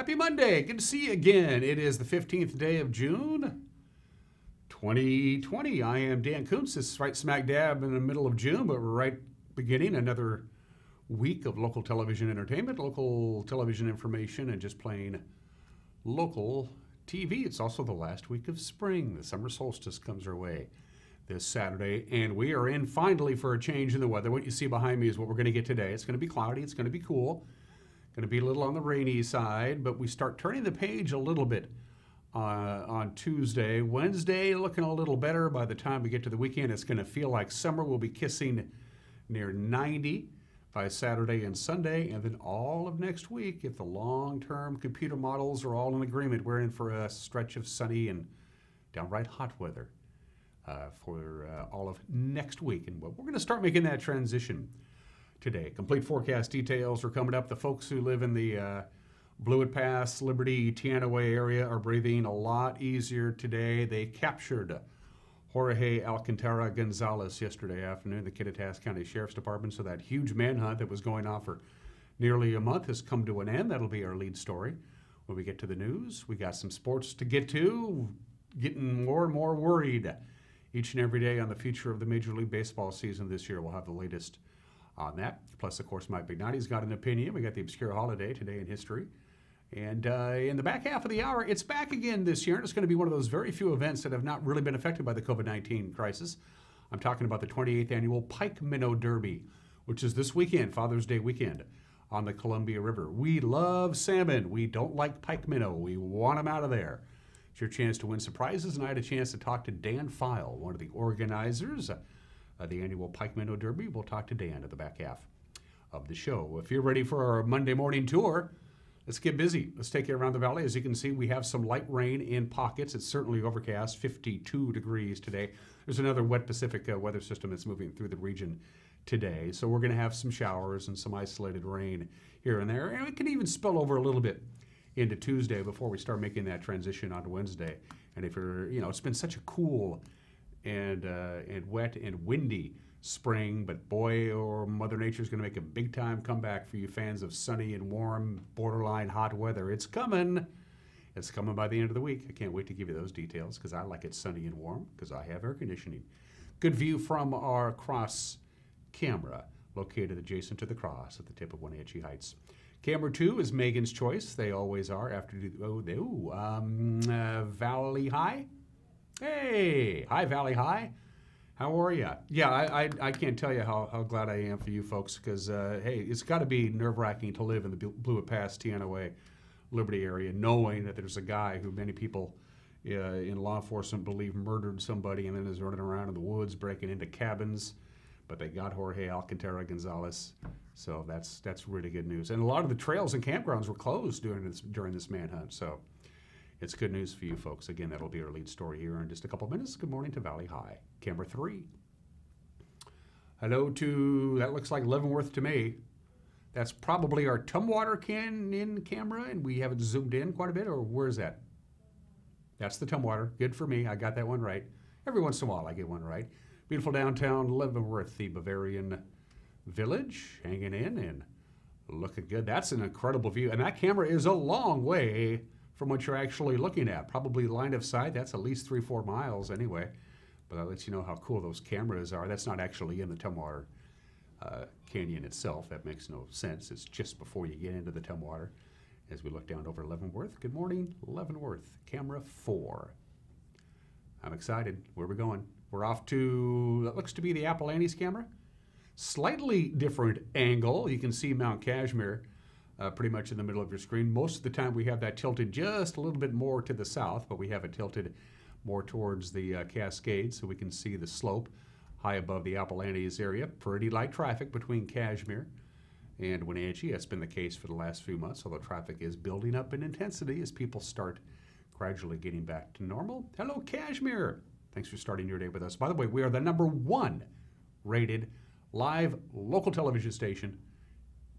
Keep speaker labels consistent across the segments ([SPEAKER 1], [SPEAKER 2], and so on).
[SPEAKER 1] Happy Monday. Good to see you again. It is the 15th day of June, 2020. I am Dan Kuntz. It's right smack dab in the middle of June, but we're right beginning another week of local television entertainment, local television information, and just plain local TV. It's also the last week of spring. The summer solstice comes our way this Saturday, and we are in finally for a change in the weather. What you see behind me is what we're going to get today. It's going to be cloudy. It's going to be cool. Going to be a little on the rainy side, but we start turning the page a little bit on Tuesday. Wednesday looking a little better. By the time we get to the weekend, it's going to feel like summer. We'll be kissing near 90 by Saturday and Sunday, and then all of next week, if the long-term computer models are all in agreement, we're in for a stretch of sunny and downright hot weather for all of next week. And we're going to start making that transition today. Complete forecast details are coming up. The folks who live in the Blewett Pass, Liberty, Teanaway area are breathing a lot easier today. They captured Jorge Alcantara Gonzalez yesterday afternoon, the Kittitas County Sheriff's Department. So that huge manhunt that was going on for nearly a month has come to an end. That'll be our lead story. When we get to the news, we got some sports to get to, getting more and more worried each and every day on the future of the Major League Baseball season this year. We'll have the latest on that. Plus, of course, Mike Bignotti's got an opinion. We got the obscure holiday today in history. And in the back half of the hour, it's back again this year. And it's going to be one of those very few events that have not really been affected by the COVID-19 crisis. I'm talking about the 28th annual Pike Minnow Derby, which is this weekend, Father's Day weekend, on the Columbia River. We love salmon. We don't like pike minnow. We want them out of there. It's your chance to win some prizes, and I had a chance to talk to Dan Feil, one of the organizers of the annual Pike Minnow Derby. We'll talk to Dan at the back half of the show. If you're ready for our Monday morning tour, let's get busy. Let's take you around the valley. As you can see, we have some light rain in pockets. It's certainly overcast, 52 degrees today. There's another wet Pacific weather system that's moving through the region today. So we're going to have some showers and some isolated rain here and there. And it can even spill over a little bit into Tuesday before we start making that transition onto Wednesday. And if you're, it's been such a cool and wet and windy spring, but boy, or Mother Nature's going to make a big-time comeback for you fans of sunny and warm, borderline hot weather. It's coming. It's coming by the end of the week. I can't wait to give you those details because I like it sunny and warm because I have air conditioning. Good view from our cross camera located adjacent to the cross at the tip of Wenatchee Heights. Camera 2 is Megan's choice. They always are after Valley High. Hey, hi Valley High. How are you? Yeah, I can't tell you how glad I am for you folks because, hey, it's got to be nerve-wracking to live in the Blewett Pass, Teanaway, Liberty area, knowing that there's a guy who many people in law enforcement believe murdered somebody and then is running around in the woods breaking into cabins. But they got Jorge Alcantara Gonzalez, so that's really good news. And a lot of the trails and campgrounds were closed during this manhunt, so it's good news for you folks. Again, that'll be our lead story here in just a couple minutes. Good morning to Valley High. Camera 3. Hello to, that looks like Leavenworth to me. That's probably our Tumwater Canyon camera, and we have it zoomed in quite a bit, or where is that? That's the Tumwater. Good for me. I got that one right. Every once in a while I get one right. Beautiful downtown Leavenworth, the Bavarian village, hanging in and looking good. That's an incredible view, and that camera is a long way from what you're actually looking at. Probably line of sight, that's at least 3-4 miles anyway. But that lets you know how cool those cameras are. That's not actually in the Tumwater Canyon itself. That makes no sense. It's just before you get into the Tumwater as we look down over Leavenworth. Good morning, Leavenworth. Camera 4. I'm excited. Where are we going? We're off to, that looks to be the Apple Annie's camera. Slightly different angle. You can see Mount Kashmir pretty much in the middle of your screen. Most of the time we have that tilted just a little bit more to the south, but we have it tilted more towards the Cascades so we can see the slope high above the Apple Annie's area. Pretty light traffic between Kashmir and Wenatchee. That's been the case for the last few months, although traffic is building up in intensity as people start gradually getting back to normal. Hello, Kashmir. Thanks for starting your day with us. By the way, we are the #1 rated live local television station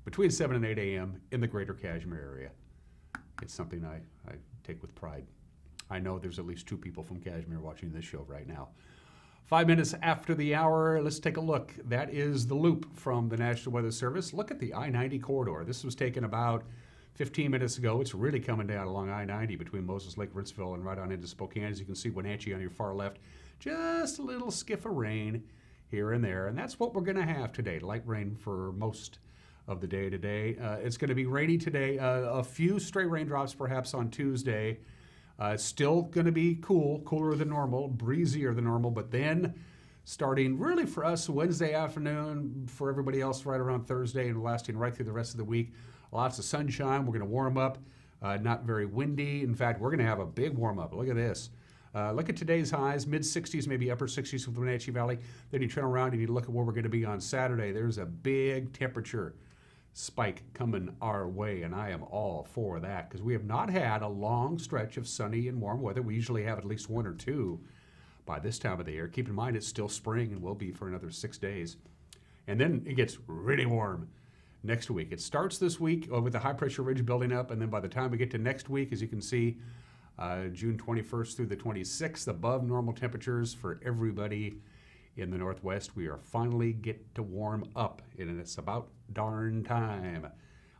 [SPEAKER 1] between 7 and 8 a.m. in the greater Kashmir area. It's something I take with pride. I know there's at least 2 people from Kashmir watching this show right now. 5 minutes after the hour, let's take a look. That is the loop from the National Weather Service. Look at the I-90 corridor. This was taken about 15 minutes ago. It's really coming down along I-90 between Moses Lake, Ritzville, and right on into Spokane. As you can see, Wenatchee on your far left. Just a little skiff of rain here and there. And that's what we're going to have today. Light rain for most of the day today. It's going to be rainy today. A few stray raindrops perhaps on Tuesday. It's still going to be cool, cooler than normal, breezier than normal. But then starting really for us Wednesday afternoon, for everybody else right around Thursday and lasting right through the rest of the week. Lots of sunshine. We're going to warm up. Not very windy. In fact, we're going to have a big warm up. Look at this. Look at today's highs, mid-60s, maybe upper 60s with the Wenatchee Valley. Then you turn around and you look at where we're going to be on Saturday. There's a big temperature spike coming our way, and I am all for that because we have not had a long stretch of sunny and warm weather. We usually have at least one or two by this time of the year. Keep in mind it's still spring and will be for another 6 days. And then it gets really warm next week. It starts this week with the high pressure ridge building up, and then by the time we get to next week, as you can see, June 21st through the 26th, above normal temperatures for everybody in the Northwest. We are finally get to warm up, and it's about darn time.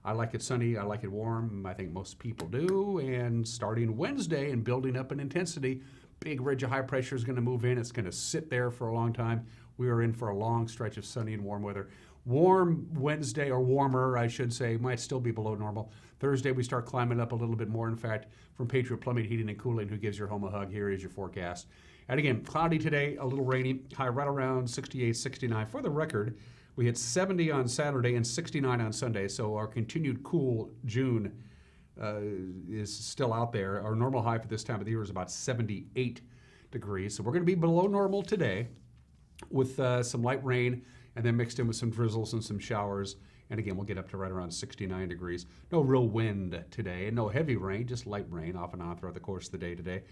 [SPEAKER 1] I like it sunny, I like it warm, I think most people do, and starting Wednesday and building up in intensity, big ridge of high pressure is going to move in. It's going to sit there for a long time. We are in for a long stretch of sunny and warm weather. Warm Wednesday, or warmer, I should say, might still be below normal. Thursday, we start climbing up a little bit more. In fact, from Patriot Plumbing, Heating, and Cooling, who gives your home a hug, here is your forecast. And again, cloudy today, a little rainy, high right around 68, 69. For the record, we hit 70 on Saturday and 69 on Sunday, so our continued cool June is still out there. Our normal high for this time of the year is about 78 degrees. So we're going to be below normal today with some light rain and then mixed in with some drizzles and some showers. And again, we'll get up to right around 69 degrees. No real wind today and no heavy rain, just light rain off and on throughout the course of the day today.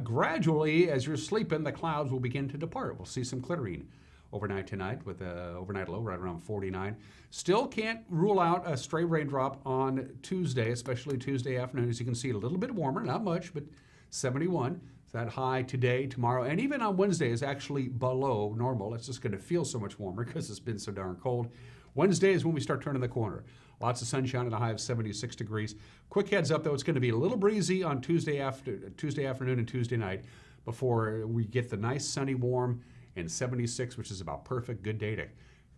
[SPEAKER 1] Gradually, as you're sleeping, the clouds will begin to depart. We'll see some clearing overnight tonight with an overnight low right around 49. Still can't rule out a stray raindrop on Tuesday, especially Tuesday afternoon. As you can see, a little bit warmer, not much, but 71. That high today, tomorrow, and even on Wednesday is actually below normal. It's just going to feel so much warmer because it's been so darn cold. Wednesday is when we start turning the corner. Lots of sunshine at a high of 76 degrees. Quick heads up, though, it's going to be a little breezy on Tuesday afternoon and Tuesday night before we get the nice sunny warm and 76, which is about perfect. Good day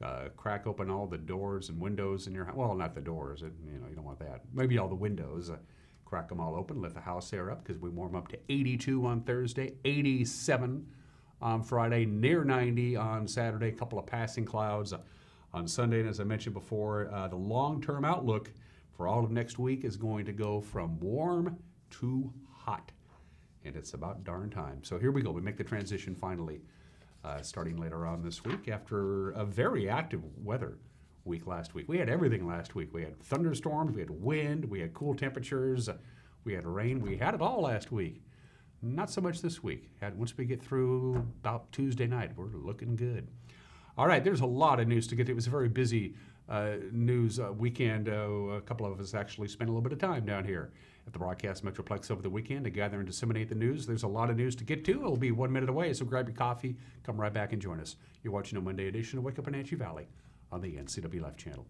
[SPEAKER 1] to crack open all the doors and windows in your house. Well, not the doors. You don't want that. Maybe all the windows. Crack them all open, let the house air up because we warm up to 82 on Thursday, 87 on Friday, near 90 on Saturday, a couple of passing clouds on Sunday. And as I mentioned before, the long-term outlook for all of next week is going to go from warm to hot. And it's about darn time. So here we go. We make the transition finally starting later on this week after a very active weather week last week. We had everything last week. We had thunderstorms, we had wind, we had cool temperatures, we had rain. We had it all last week. Not so much this week. Once we get through about Tuesday night, we're looking good. All right, there's a lot of news to get to. It was a very busy news weekend. A couple of us actually spent a little bit of time down here at the Broadcast Metroplex over the weekend to gather and disseminate the news. There's a lot of news to get to. It'll be 1 minute away, so grab your coffee, come right back and join us. You're watching a Monday edition of Wake Up Wenatchee Valley on the NCW Life channel.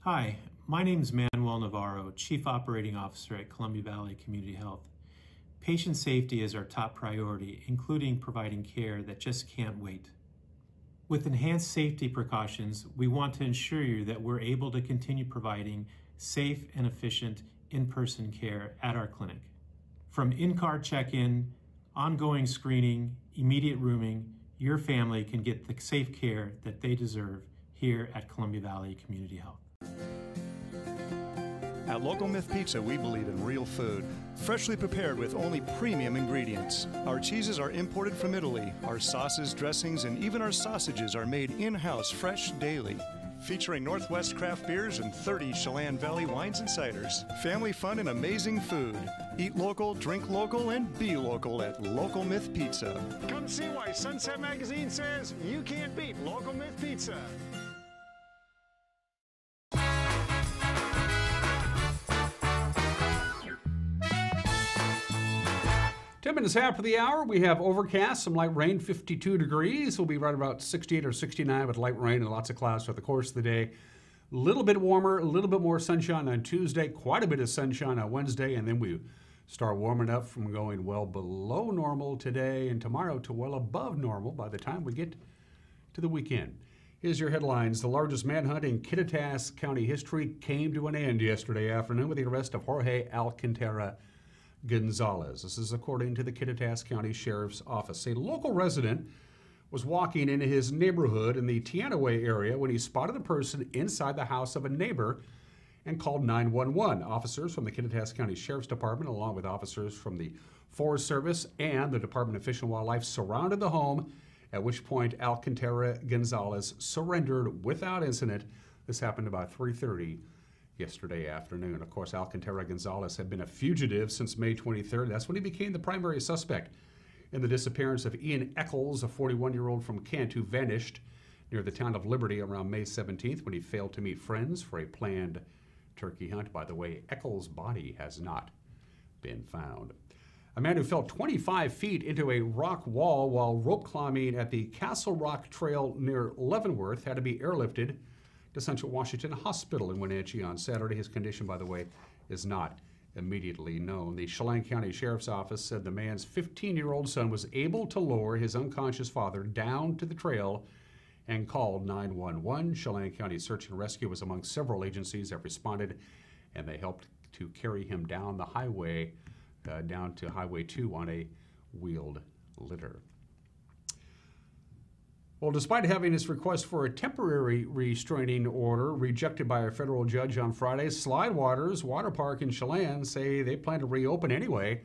[SPEAKER 2] Hi, my name is Manuel Navarro, Chief Operating Officer at Columbia Valley Community Health. Patient safety is our top priority, including providing care that just can't wait. With enhanced safety precautions, we want to ensure you that we're able to continue providing safe and efficient in-person care at our clinic. From in-car check-in, ongoing screening, immediate rooming, your family can get the safe care that they deserve here at Columbia Valley Community Health.
[SPEAKER 3] At Local Myth Pizza, we believe in real food, freshly prepared with only premium ingredients. Our cheeses are imported from Italy. Our sauces, dressings, and even our sausages are made in-house fresh daily. Featuring Northwest craft beers and 30 Chelan Valley wines and ciders. Family fun and amazing food. Eat local, drink local, and be local at Local Myth Pizza.
[SPEAKER 4] Come see why Sunset Magazine says you can't beat Local Myth Pizza.
[SPEAKER 1] 10 Conditions after the hour, we have overcast, some light rain, 52 degrees. We'll be right about 68 or 69 with light rain and lots of clouds throughout the course of the day. A little bit warmer, a little bit more sunshine on Tuesday, quite a bit of sunshine on Wednesday, and then we start warming up from going well below normal today and tomorrow to well above normal by the time we get to the weekend. Here's your headlines. The largest manhunt in Kittitas County history came to an end yesterday afternoon with the arrest of Jorge Alcantara Gonzalez. This is according to the Kittitas County Sheriff's Office. A local resident was walking into his neighborhood in the Teanaway area when he spotted a person inside the house of a neighbor and called 911. Officers from the Kittitas County Sheriff's Department, along with officers from the Forest Service and the Department of Fish and Wildlife, surrounded the home, at which point Alcantara Gonzalez surrendered without incident. This happened about 3:30 yesterday afternoon. Of course, Alcantara Gonzalez had been a fugitive since May 23rd. That's when he became the primary suspect in the disappearance of Ian Eccles, a 41-year-old from Kent who vanished near the town of Liberty around May 17th when he failed to meet friends for a planned turkey hunt. By the way, Eccles' body has not been found. A man who fell 25 feet into a rock wall while rope climbing at the Castle Rock Trail near Leavenworth had to be airlifted to Central Washington Hospital in Wenatchee on Saturday. His condition, by the way, is not immediately known. The Chelan County Sheriff's Office said the man's 15-year-old son was able to lower his unconscious father down to the trail and called 911. Chelan County Search and Rescue was among several agencies that responded, and they helped to carry him down the highway, down to Highway 2 on a wheeled litter. Well, despite having his request for a temporary restraining order rejected by a federal judge on Friday, Slidewaters Water Park in Chelan say they plan to reopen anyway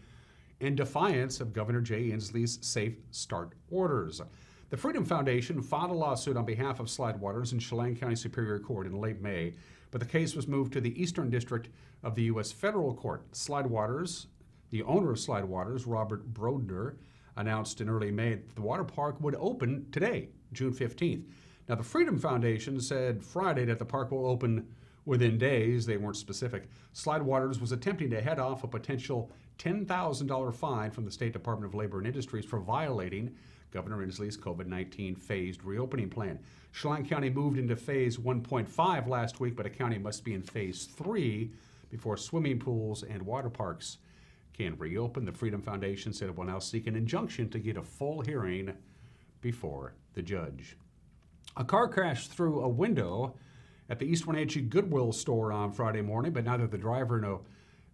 [SPEAKER 1] in defiance of Governor Jay Inslee's Safe Start orders. The Freedom Foundation filed a lawsuit on behalf of Slidewaters in Chelan County Superior Court in late May, but the case was moved to the Eastern District of the U.S. Federal Court. Slidewaters, the owner of Slidewaters, Robert Brodner, announced in early May that the water park would open today, June 15th. Now, the Freedom Foundation said Friday that the park will open within days. They weren't specific. Slidewaters was attempting to head off a potential $10,000 fine from the State Department of Labor and Industries for violating Governor Inslee's COVID-19 phased reopening plan. Chelan County moved into phase 1.5 last week, but a county must be in phase 3 before swimming pools and water parks can reopen. The Freedom Foundation said it will now seek an injunction to get a full hearing before the judge. A car crashed through a window at the East Wenatchee Goodwill store on Friday morning, but neither the driver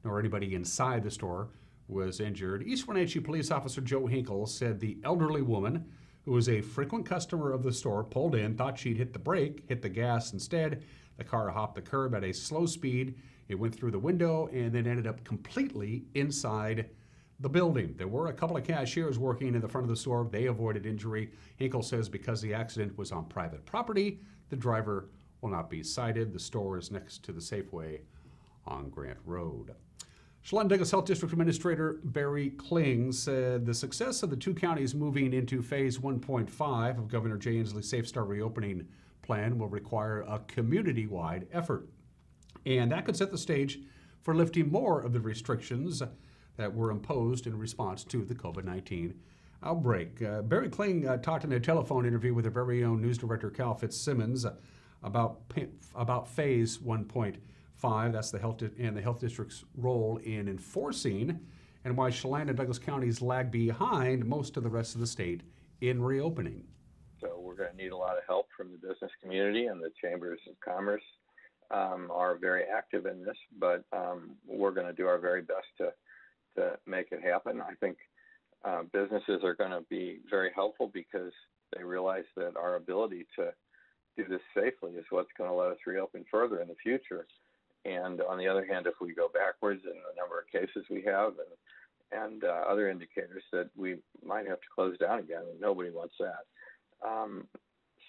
[SPEAKER 1] nor anybody inside the store was injured. East Wenatchee Police Officer Joe Hinkle said the elderly woman, who was a frequent customer of the store, pulled in, thought she'd hit the brake, hit the gas instead. The car hopped the curb at a slow speed. It went through the window and then ended up completely inside the building. There were a couple of cashiers working in the front of the store. They avoided injury. Hinkle says because the accident was on private property, the driver will not be cited. The store is next to the Safeway on Grant Road. Chelan Douglas Health District Administrator Barry Kling said the success of the two counties moving into phase 1.5 of Governor Jay Inslee's Safe Start reopening plan will require a community-wide effort. And that could set the stage for lifting more of the restrictions that were imposed in response to the COVID-19 outbreak. Barry Kling talked in a telephone interview with our very own news director Cal Fitzsimmons about phase 1.5. That's the health and the health district's role in enforcing, and why Chelan and Douglas counties lag behind most of the rest of the state in reopening.
[SPEAKER 5] So we're going to need a lot of help from the business community, and the chambers of commerce are very active in this, but we're going to do our very best to make it happen. I think businesses are going to be very helpful because they realize that our ability to do this safely is what's going to let us reopen further in the future. And on the other hand, if we go backwards in the number of cases we have and other indicators, that we might have to close down again, and nobody wants that.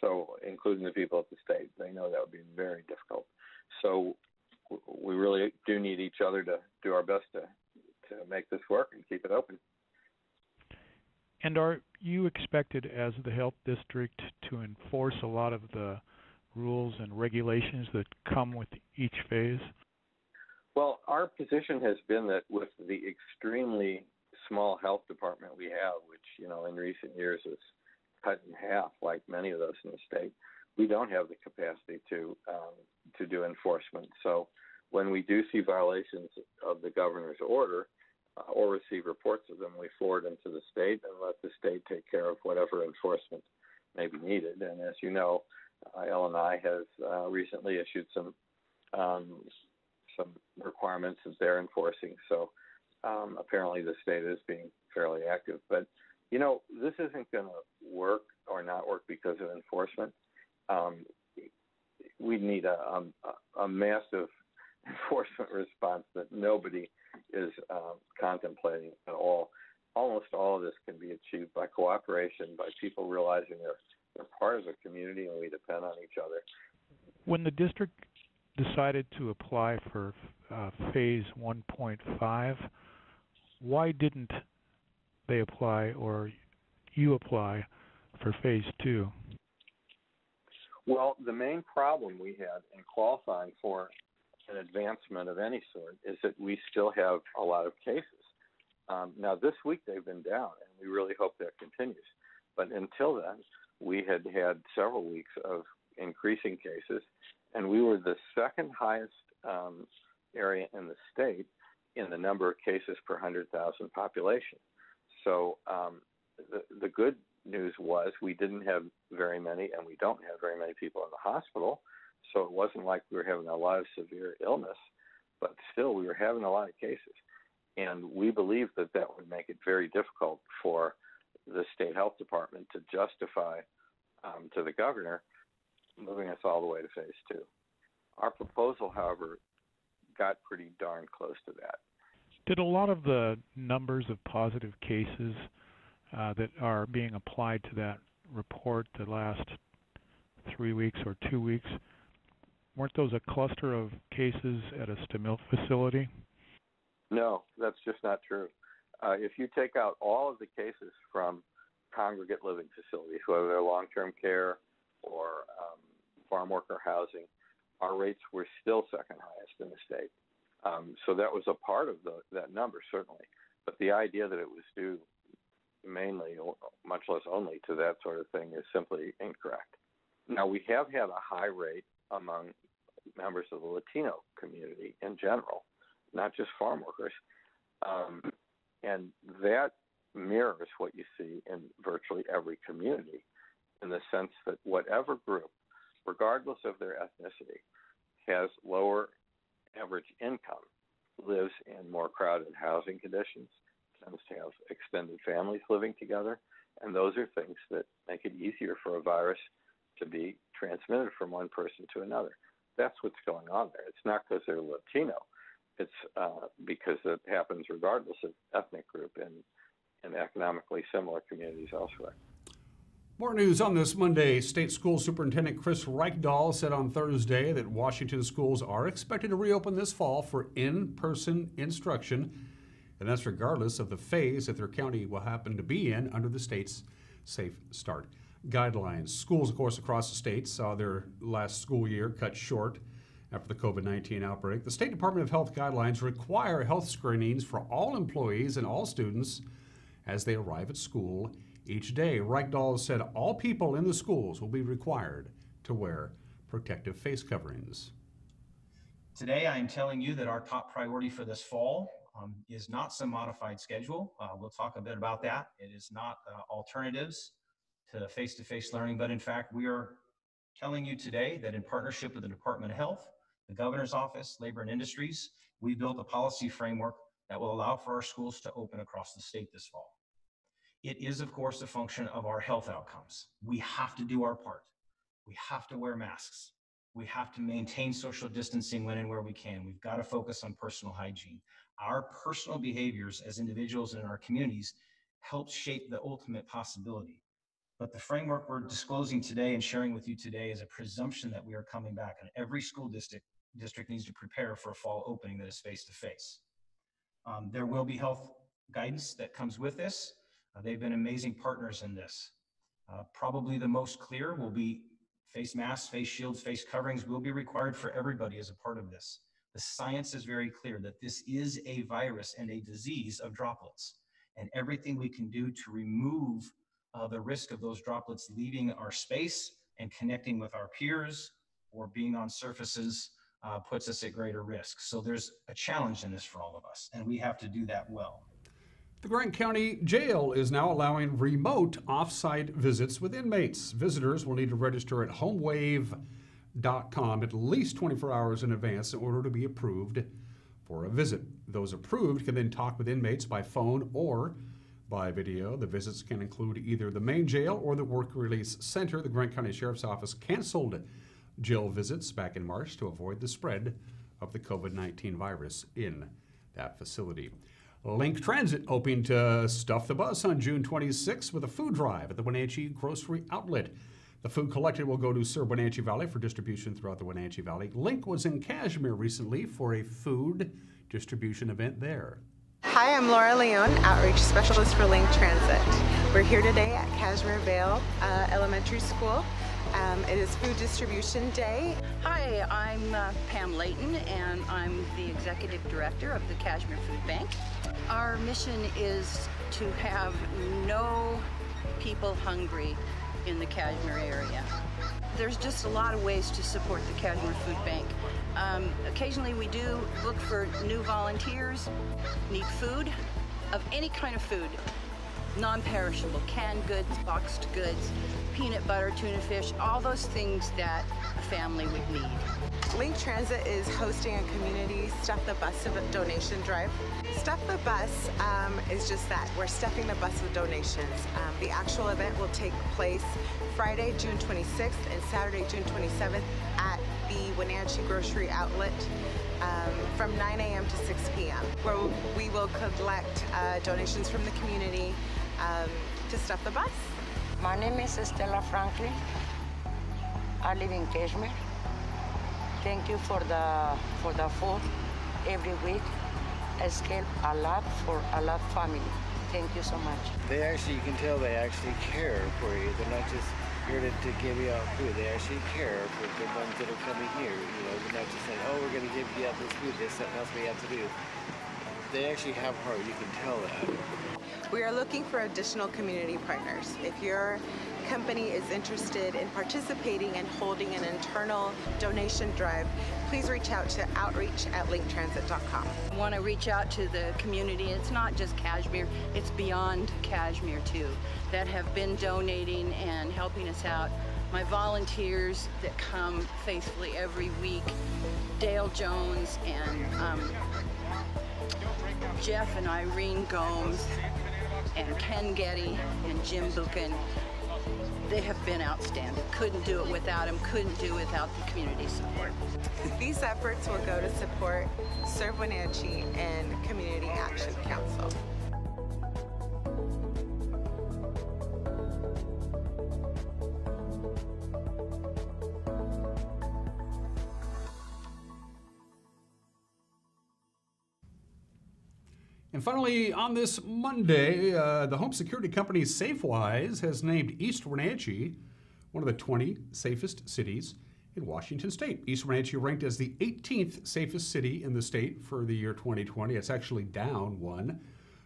[SPEAKER 5] So including the people at the state, they know that would be very difficult. So we really do need each other to do our best to make this work and keep it open.
[SPEAKER 6] And are you expected as the health district to enforce a lot of the rules and regulations that come with each phase?
[SPEAKER 5] Well, our position has been that with the extremely small health department we have, which, in recent years is cut in half, like many of those in the state, we don't have the capacity to do enforcement. So when we do see violations of the governor's order or receive reports of them, we forward them to the state and let the state take care of whatever enforcement may be needed. And as you know, LNI has recently issued some requirements that they're enforcing. So apparently the state is being fairly active. But, this isn't going to work or not work because of enforcement. We need a massive enforcement response that nobody is contemplating at all. Almost all of this can be achieved by cooperation, by people realizing they're part of a community and we depend on each other.
[SPEAKER 6] When the district decided to apply for phase 1.5, why didn't they apply, or you apply, for phase 2?
[SPEAKER 5] Well, the main problem we had in qualifying for an advancement of any sort is that we still have a lot of cases. Now, this week they've been down, and we really hope that continues. But until then, we had several weeks of increasing cases, and we were the second highest area in the state in the number of cases per 100,000 population. So the good news was we didn't have very many, and we don't have very many people in the hospital, so it wasn't like we were having a lot of severe illness, but still we were having a lot of cases. And we believe that would make it very difficult for the state health department to justify to the governor moving us all the way to phase 2. Our proposal, however, got pretty darn close to that.
[SPEAKER 6] Did a lot of the numbers of positive cases that are being applied to that report the last 3 weeks or 2 weeks, weren't those a cluster of cases at a stimulus facility?
[SPEAKER 5] No, that's just not true. If you take out all of the cases from congregate living facilities, whether they're long-term care or farm worker housing, our rates were still second highest in the state. So that was a part of that number, certainly. But the idea that it was due mainly, or much less only, to that sort of thing is simply incorrect. Now, we have had a high rate among members of the Latino community in general, not just farm workers. And that mirrors what you see in virtually every community, in the sense that whatever group, regardless of their ethnicity, has lower average income, lives in more crowded housing conditions, tends to have extended families living together, and those are things that make it easier for a virus to be transmitted from one person to another. That's what's going on there. It's not because they're Latino. It's because it happens regardless of ethnic group in economically similar communities elsewhere.
[SPEAKER 1] More news on this Monday. State School Superintendent Chris Reichdahl said on Thursday that Washington schools are expected to reopen this fall for in-person instruction, and that's regardless of the phase that their county will happen to be in under the state's Safe Start guidelines. Schools, of course, across the state saw their last school year cut short after the COVID-19 outbreak. The State Department of Health guidelines require health screenings for all employees and all students as they arrive at school each day. Reichdahl said all people in the schools will be required to wear protective face coverings.
[SPEAKER 7] Today, I am telling you that our top priority for this fall is not some modified schedule. We'll talk a bit about that. It is not alternatives to face-to-face learning, but in fact, we are telling you today that in partnership with the Department of Health, the Governor's Office, Labor and Industries, we built a policy framework that will allow for our schools to open across the state this fall. It is, of course, a function of our health outcomes. We have to do our part. We have to wear masks. We have to maintain social distancing when and where we can. We've got to focus on personal hygiene. Our personal behaviors as individuals and in our communities help shape the ultimate possibility. But the framework we're disclosing today and sharing with you today is a presumption that we are coming back, and every school district needs to prepare for a fall opening that is face-to-face. There will be health guidance that comes with this. They've been amazing partners in this. Probably the most clear will be face masks, face shields, face coverings will be required for everybody as a part of this. The science is very clear that this is a virus and a disease of droplets. and everything we can do to remove the risk of those droplets leaving our space and connecting with our peers or being on surfaces puts us at greater risk. So there's a challenge in this for all of us, and we have to do that well.
[SPEAKER 1] The Grant County Jail is now allowing remote off-site visits with inmates. Visitors will need to register at homewave.com at least 24 hours in advance in order to be approved for a visit. Those approved can then talk with inmates by phone or by video. The visits can include either the main jail or the work release center. The Grant County Sheriff's Office canceled jail visits back in March to avoid the spread of the COVID-19 virus in that facility. Link Transit hoping to stuff the bus on June 26th with a food drive at the Wenatchee Grocery Outlet. The food collected will go to serve Wenatchee Valley for distribution throughout the Wenatchee Valley. Link was in Kashmir recently for a food distribution event there.
[SPEAKER 8] Hi, I'm Laura Leon, Outreach Specialist for Link Transit. We're here today at Kashmir Vale Elementary School. It is Food Distribution Day.
[SPEAKER 9] Hi, I'm Pam Layton, and I'm the Executive Director of the Kashmir Food Bank. Our mission is to have no people hungry in the Kashmir area. There's just a lot of ways to support the Kashmir Food Bank. Occasionally we do look for new volunteers, need food, of any kind of food, non-perishable, canned goods, boxed goods, peanut butter, tuna fish, all those things that a family would need.
[SPEAKER 8] Link Transit is hosting a community Stuff the Bus donation drive. Stuff the Bus is just that. We're stuffing the bus with donations. The actual event will take place Friday, June 26th and Saturday, June 27th at the Wenatchee Grocery Outlet from 9 a.m. to 6 p.m. where we will collect donations from the community to stuff the bus.
[SPEAKER 10] My name is Stella Franklin. I live in Kashmir. Thank you for the food every week. It's helped a lot for a lot of family. Thank you so much.
[SPEAKER 11] They actually, you can tell they actually care for you. They're not just here to give you out food. They actually care for the ones that are coming here. You know, they're not just saying, oh, we're going to give you out this food. There's something else we have to do. They actually have heart. You can tell that.
[SPEAKER 8] We are looking for additional community partners. If your company is interested in participating and holding an internal donation drive, please reach out to outreach@linktransit.com.
[SPEAKER 9] I want to reach out to the community. It's not just Kashmir, it's beyond Kashmir too, that have been donating and helping us out. My volunteers that come faithfully every week, Dale Jones and Jeff and Irene Gomes and Ken Getty and Jim Buchan, they have been outstanding. Couldn't do it without them, couldn't do it without the community support.
[SPEAKER 8] These efforts will go to support Serve Wenatchee and Community Action Council.
[SPEAKER 1] And finally, on this Monday, the home security company Safewise has named East Wenatchee one of the 20 safest cities in Washington State. East Wenatchee ranked as the 18th safest city in the state for the year 2020. It's actually down one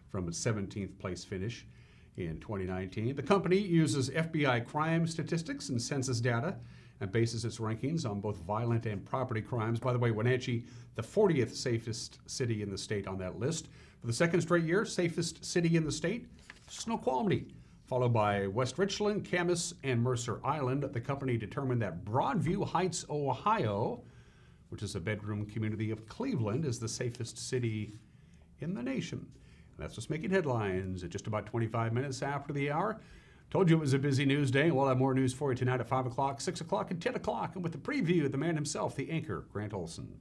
[SPEAKER 1] from its 17th place finish in 2019. The company uses FBI crime statistics and census data and bases its rankings on both violent and property crimes. By the way, Wenatchee, the 40th safest city in the state on that list. For the second straight year, safest city in the state, Snoqualmie, followed by West Richland, Camas, and Mercer Island. The company determined that Broadview Heights, Ohio, which is a bedroom community of Cleveland, is the safest city in the nation. And that's what's making headlines at just about 25 minutes after the hour. Told you it was a busy news day, and we'll have more news for you tonight at 5 o'clock, 6 o'clock, and 10 o'clock. And with the preview of the man himself, the anchor, Grant Olson.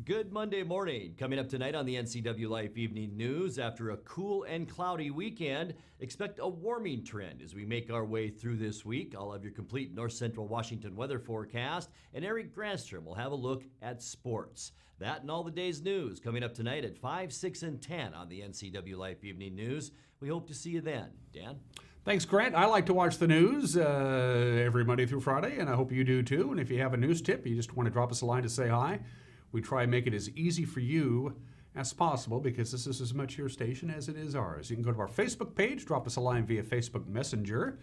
[SPEAKER 12] Good Monday morning. Coming up tonight on the NCW Life Evening News, after a cool and cloudy weekend, expect a warming trend as we make our way through this week. I'll have your complete north central Washington weather forecast, and Eric Granstrom will have a look at sports. That and all the day's news coming up tonight at 5, 6, and 10 on the NCW Life Evening News. We hope to see you then. Dan?
[SPEAKER 1] Thanks, Grant. I like to watch the news every Monday through Friday, and I hope you do too. And if you have a news tip, you just want to drop us a line to say hi, we try and make it as easy for you as possible because this is as much your station as it is ours. You can go to our Facebook page, drop us a line via Facebook Messenger.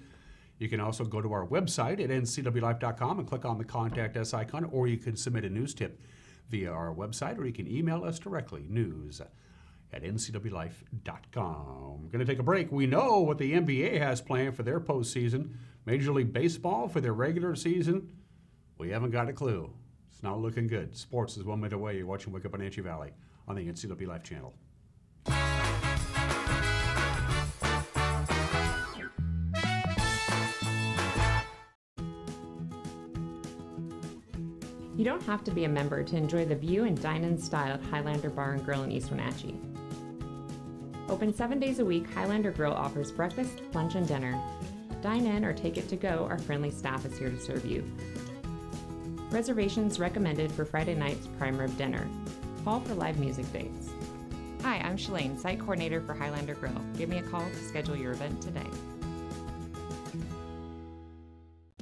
[SPEAKER 1] You can also go to our website at ncwlife.com and click on the Contact Us icon, or you can submit a news tip via our website, or you can email us directly, news@ncwlife.com. We're going to take a break. We know what the NBA has planned for their postseason. Major League Baseball for their regular season, we haven't got a clue. It's not looking good. Sports is 1 minute away. You're watching Wake Up Wenatchee Valley on the NCW Life channel.
[SPEAKER 13] You don't have to be a member to enjoy the view and dine in style at Highlander Bar and Grill in East Wenatchee. Open 7 days a week, Highlander Grill offers breakfast, lunch, and dinner. Dine in or take it to go, our friendly staff is here to serve you. Reservations recommended for Friday night's prime rib dinner. Call for live music dates. Hi, I'm Shalane, site coordinator for Highlander Grill. Give me a call to schedule your event today.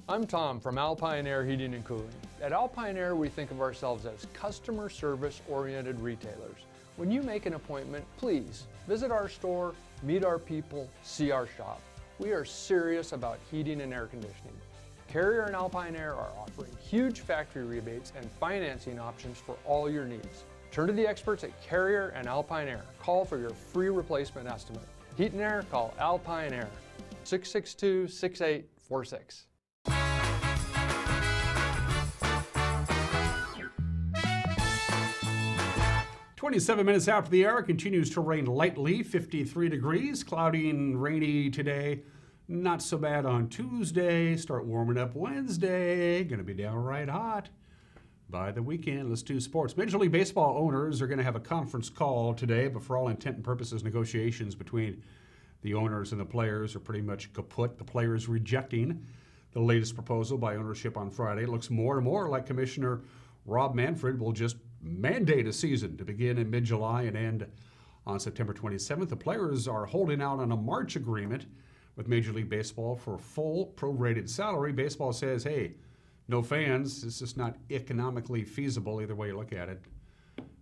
[SPEAKER 14] I'm Tom from Alpine Air Heating and Cooling. At Alpine Air, we think of ourselves as customer service-oriented retailers. When you make an appointment, please visit our store, meet our people, see our shop. We are serious about heating and air conditioning. Carrier and Alpine Air are offering huge factory rebates and financing options for all your needs. Turn to the experts at Carrier and Alpine Air. Call for your free replacement estimate. Heat and air, call Alpine Air, 662-6846.
[SPEAKER 1] 27 minutes after the hour, continues to rain lightly, 53 degrees, cloudy and rainy today. Not so bad on Tuesday. Start warming up Wednesday. Going to be downright hot by the weekend. Let's do sports. Major League Baseball owners are going to have a conference call today, but for all intent and purposes, negotiations between the owners and the players are pretty much kaput. The players rejecting the latest proposal by ownership on Friday. It looks more and more like Commissioner Rob Manfred will just mandate a season to begin in mid-July and end on September 27th. The players are holding out on a March agreement with Major League Baseball for full prorated salary. Baseball says, hey, no fans. It's just not economically feasible either way you look at it.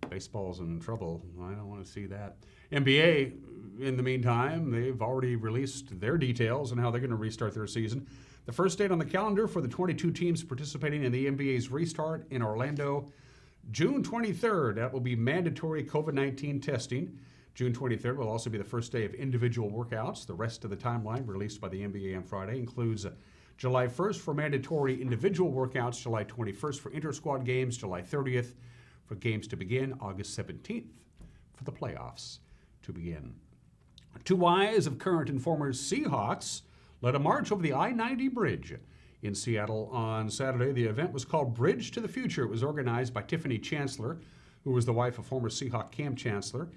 [SPEAKER 1] Baseball's in trouble. I don't want to see that. NBA, in the meantime, they've already released their details on how they're going to restart their season. The first date on the calendar for the 22 teams participating in the NBA's restart in Orlando, June 23rd. That will be mandatory COVID-19 testing. June 23rd will also be the first day of individual workouts. The rest of the timeline released by the NBA on Friday includes July 1st for mandatory individual workouts, July 21st for inter-squad games, July 30th for games to begin, August 17th for the playoffs to begin. Two wives of current and former Seahawks led a march over the I-90 bridge in Seattle on Saturday. The event was called Bridge to the Future. It was organized by Tiffany Chancellor, who was the wife of former Seahawk Cam Chancellor,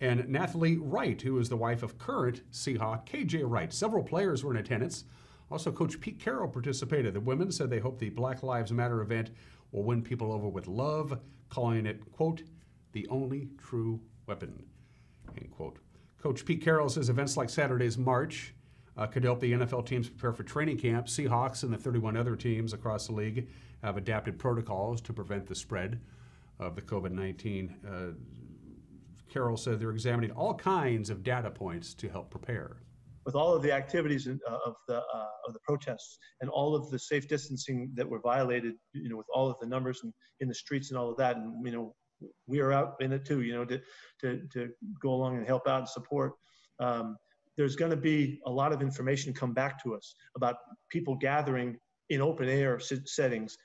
[SPEAKER 1] and Nathalie Wright, who is the wife of current Seahawk KJ Wright. Several players were in attendance. Also, Coach Pete Carroll participated. The women said they hope the Black Lives Matter event will win people over with love, calling it, quote, the only true weapon, end quote. Coach Pete Carroll says events like Saturday's march could help the NFL teams prepare for training camp. Seahawks and the 31 other teams across the league have adapted protocols to prevent the spread of the COVID-19. Carroll said they're examining all kinds of data points to help prepare.
[SPEAKER 15] With all of the activities of the protests and all of the safe distancing that were violated, with all of the numbers in the streets and all of that, and we are out in it too, to go along and help out and support. There's going to be a lot of information come back to us about people gathering in open air settings,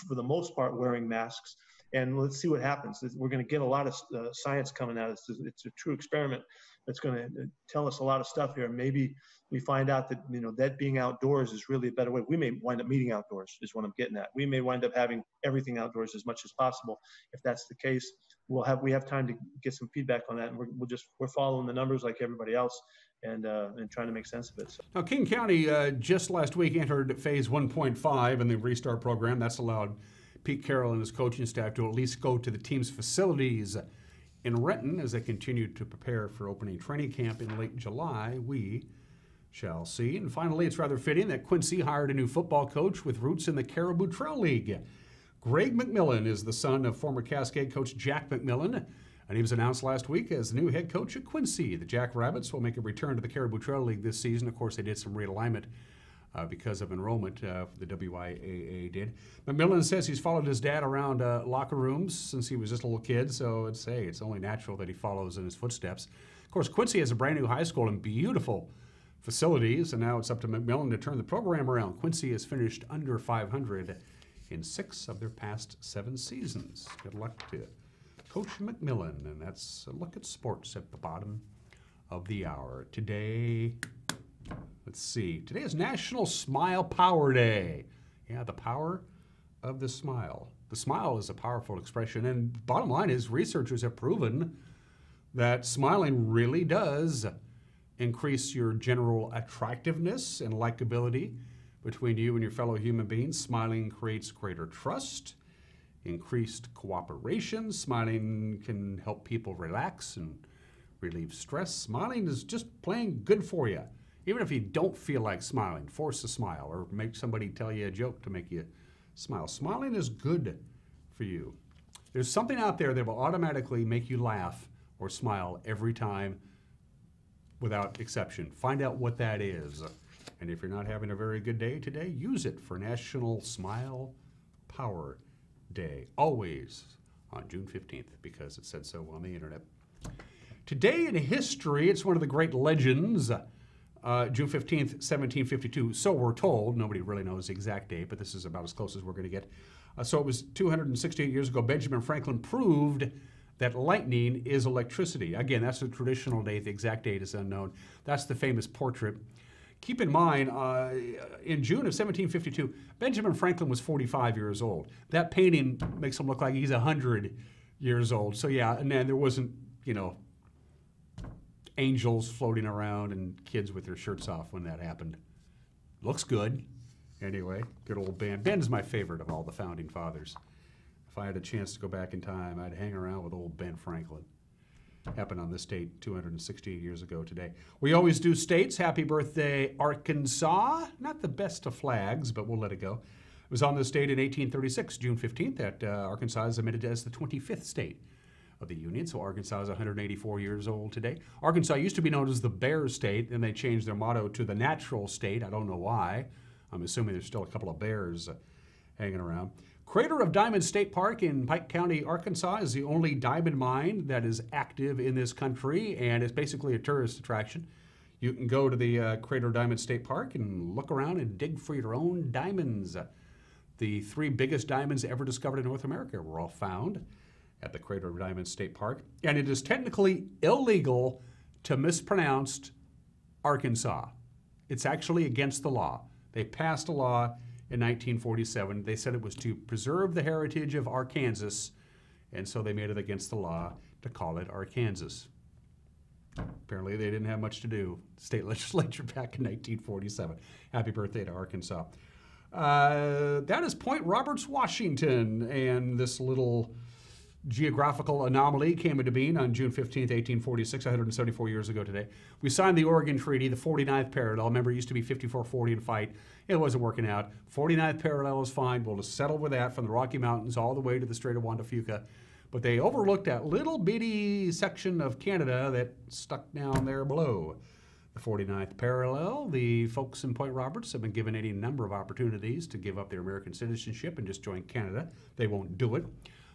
[SPEAKER 15] for the most part wearing masks. And let's see what happens. We're going to get a lot of science coming at us. It's a true experiment that's going to tell us a lot of stuff here. Maybe we find out that, that being outdoors is really a better way. We may wind up meeting outdoors is what I'm getting at. We may wind up having everything outdoors as much as possible. If that's the case, we have time to get some feedback on that. And we're following the numbers like everybody else and trying to make sense of it. So.
[SPEAKER 1] Now, King County just last week entered phase 1.5 in the restart program. That's allowed Pete Carroll and his coaching staff to at least go to the team's facilities in Renton as they continue to prepare for opening training camp in late July. We shall see. And finally, it's rather fitting that Quincy hired a new football coach with roots in the Caribou Trail League. Greg McMillan is the son of former Cascade coach Jack McMillan. And he was announced last week as the new head coach at Quincy. The Jackrabbits will make a return to the Caribou Trail League this season. Of course, they did some realignment because of enrollment, the WIAA did. McMillan says he's followed his dad around locker rooms since he was just a little kid, so it's only natural that he follows in his footsteps. Of course, Quincy has a brand new high school and beautiful facilities, and now it's up to McMillan to turn the program around. Quincy has finished under 500 in 6 of their past 7 seasons. Good luck to Coach McMillan, and that's a look at sports at the bottom of the hour. Today, let's see, today is National Smile Power Day. Yeah, the power of the smile. The smile is a powerful expression, and bottom line is researchers have proven that smiling really does increase your general attractiveness and likability between you and your fellow human beings. Smiling creates greater trust, increased cooperation. Smiling can help people relax and relieve stress. Smiling is just plain good for you. Even if you don't feel like smiling, force a smile or make somebody tell you a joke to make you smile. Smiling is good for you. There's something out there that will automatically make you laugh or smile every time without exception. Find out what that is. And if you're not having a very good day today, use it for National Smile Power Day. Always on June 15th, because it said so on the internet. Today in history, it's one of the great legends. June 15th, 1752, so we're told. Nobody really knows the exact date, but this is about as close as we're going to get. So it was 268 years ago, Benjamin Franklin proved that lightning is electricity. Again, that's the traditional date. The exact date is unknown. That's the famous portrait. Keep in mind, in June of 1752, Benjamin Franklin was 45 years old. That painting makes him look like he's 100 years old. So yeah, and then there wasn't, angels floating around and kids with their shirts off when that happened. Looks good. Anyway, good old Ben. Ben's my favorite of all the founding fathers. If I had a chance to go back in time, I'd hang around with old Ben Franklin. Happened on this date 268 years ago today. We always do states. Happy birthday, Arkansas. Not the best of flags, but we'll let it go. It was on this date in 1836, June 15th, that Arkansas is admitted as the 25th state of the Union. So Arkansas is 184 years old today. Arkansas used to be known as the Bear State, and they changed their motto to the Natural State. I don't know why. I'm assuming there's still a couple of bears hanging around. Crater of Diamond State Park in Pike County, Arkansas is the only diamond mine that is active in this country, and it's basically a tourist attraction. You can go to the Crater of Diamond State Park and look around and dig for your own diamonds. The 3 biggest diamonds ever discovered in North America were all found at the Crater of Diamond State Park, and it is technically illegal to mispronounce Arkansas. It's actually against the law. They passed a law in 1947. They said it was to preserve the heritage of Arkansas, and so they made it against the law to call it Arkansas. Apparently they didn't have much to do, state legislature back in 1947. Happy birthday to Arkansas. That is Point Roberts, Washington, and this little geographical anomaly came into being on June 15th, 1846, 174 years ago today. We signed the Oregon Treaty, the 49th parallel. Remember, it used to be 54-40 and fight. It wasn't working out. 49th parallel is fine. We'll just settle with that from the Rocky Mountains all the way to the Strait of Juan de Fuca. But they overlooked that little bitty section of Canada that stuck down there below the 49th parallel. The folks in Point Roberts have been given any number of opportunities to give up their American citizenship and just join Canada. They won't do it.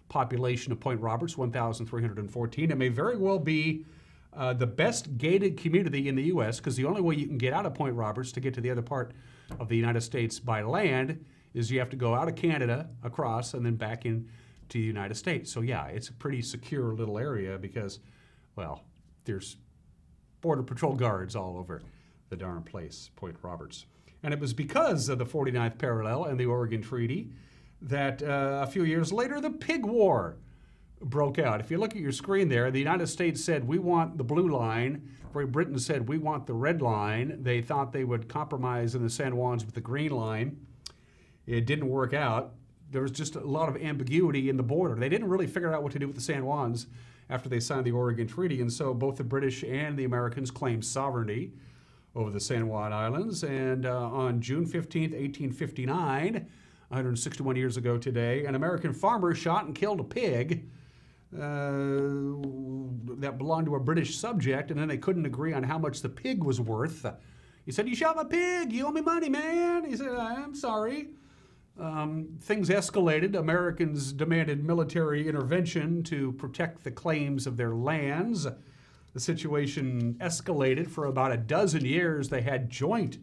[SPEAKER 1] Population of Point Roberts, 1,314. It may very well be the best gated community in the U.S. because the only way you can get out of Point Roberts to get to the other part of the United States by land is you have to go out of Canada, across, and then back into the United States. So yeah, it's a pretty secure little area because, well, there's Border Patrol guards all over the darn place, Point Roberts. And it was because of the 49th parallel and the Oregon Treaty that a few years later, the Pig War broke out. If you look at your screen there, the United States said, we want the blue line. Great Britain said, we want the red line. They thought they would compromise in the San Juans with the green line. It didn't work out. There was just a lot of ambiguity in the border. They didn't really figure out what to do with the San Juans after they signed the Oregon Treaty, and so both the British and the Americans claimed sovereignty over the San Juan Islands. And on June 15th, 1859, 161 years ago today, an American farmer shot and killed a pig that belonged to a British subject, and then they couldn't agree on how much the pig was worth. He said, "You shot my pig. You owe me money, man." He said, "I'm sorry." Things escalated. Americans demanded military intervention to protect the claims of their lands. The situation escalated. For about a dozen years, they had joint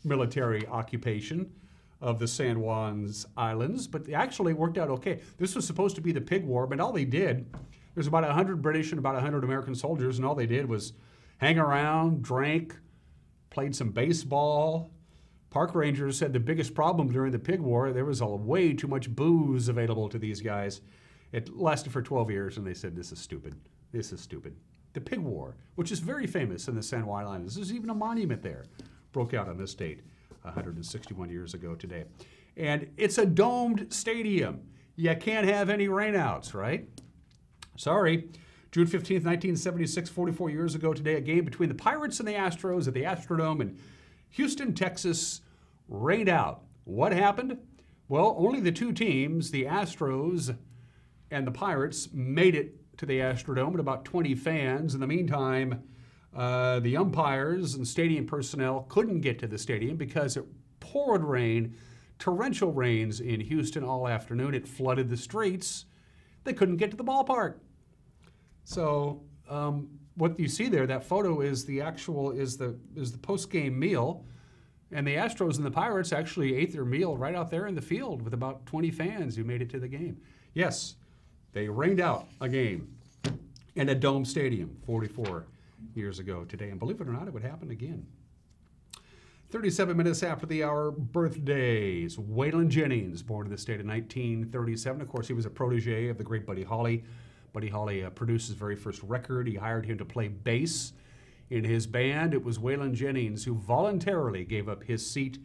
[SPEAKER 1] military occupation of the San Juan's Islands, but it actually worked out okay. This was supposed to be the pig war, but all they did, there's about 100 British and about 100 American soldiers, and all they did was hang around, drank, played some baseball. Park rangers said the biggest problem during the pig war, there was way too much booze available to these guys. It lasted for 12 years, and they said, "This is stupid. This is stupid." The pig war, which is very famous in the San Juan Islands, there's even a monument there, broke out on this date 161 years ago today. And it's a domed stadium. You can't have any rainouts, right? Sorry. June 15th, 1976, 44 years ago today, a game between the Pirates and the Astros at the Astrodome in Houston, Texas, rained out. What happened? Well, only the two teams, the Astros and the Pirates, made it to the Astrodome with about 20 fans. In the meantime, the umpires and stadium personnel couldn't get to the stadium because it poured rain, torrential rains in Houston all afternoon. It flooded the streets. They couldn't get to the ballpark. So what you see there, that photo is the post-game meal, and the Astros and the Pirates actually ate their meal right out there in the field with about 20 fans who made it to the game. Yes, they rained out a game in a dome stadium 44 years ago today, and believe it or not, it would happen again. 37 minutes after the hour, birthdays. Waylon Jennings, born in the state of 1937. Of course, he was a protege of the great Buddy Holly. Buddy Holly produced his very first record. He hired him to play bass in his band. It was Waylon Jennings who voluntarily gave up his seat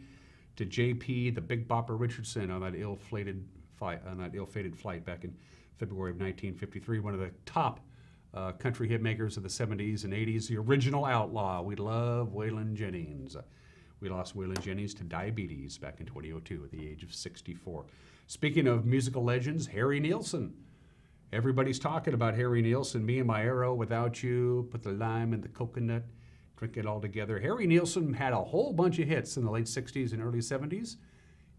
[SPEAKER 1] to J.P. the Big Bopper Richardson on that ill-fated flight back in February of 1953. One of the top country hit makers of the 70s and 80s, the original outlaw. We love Waylon Jennings. We lost Waylon Jennings to diabetes back in 2002 at the age of 64. Speaking of musical legends, Harry Nilsson. Everybody's talking about Harry Nilsson. Me and my arrow, without you, put the lime in the coconut, drink it all together. Harry Nilsson had a whole bunch of hits in the late 60s and early 70s.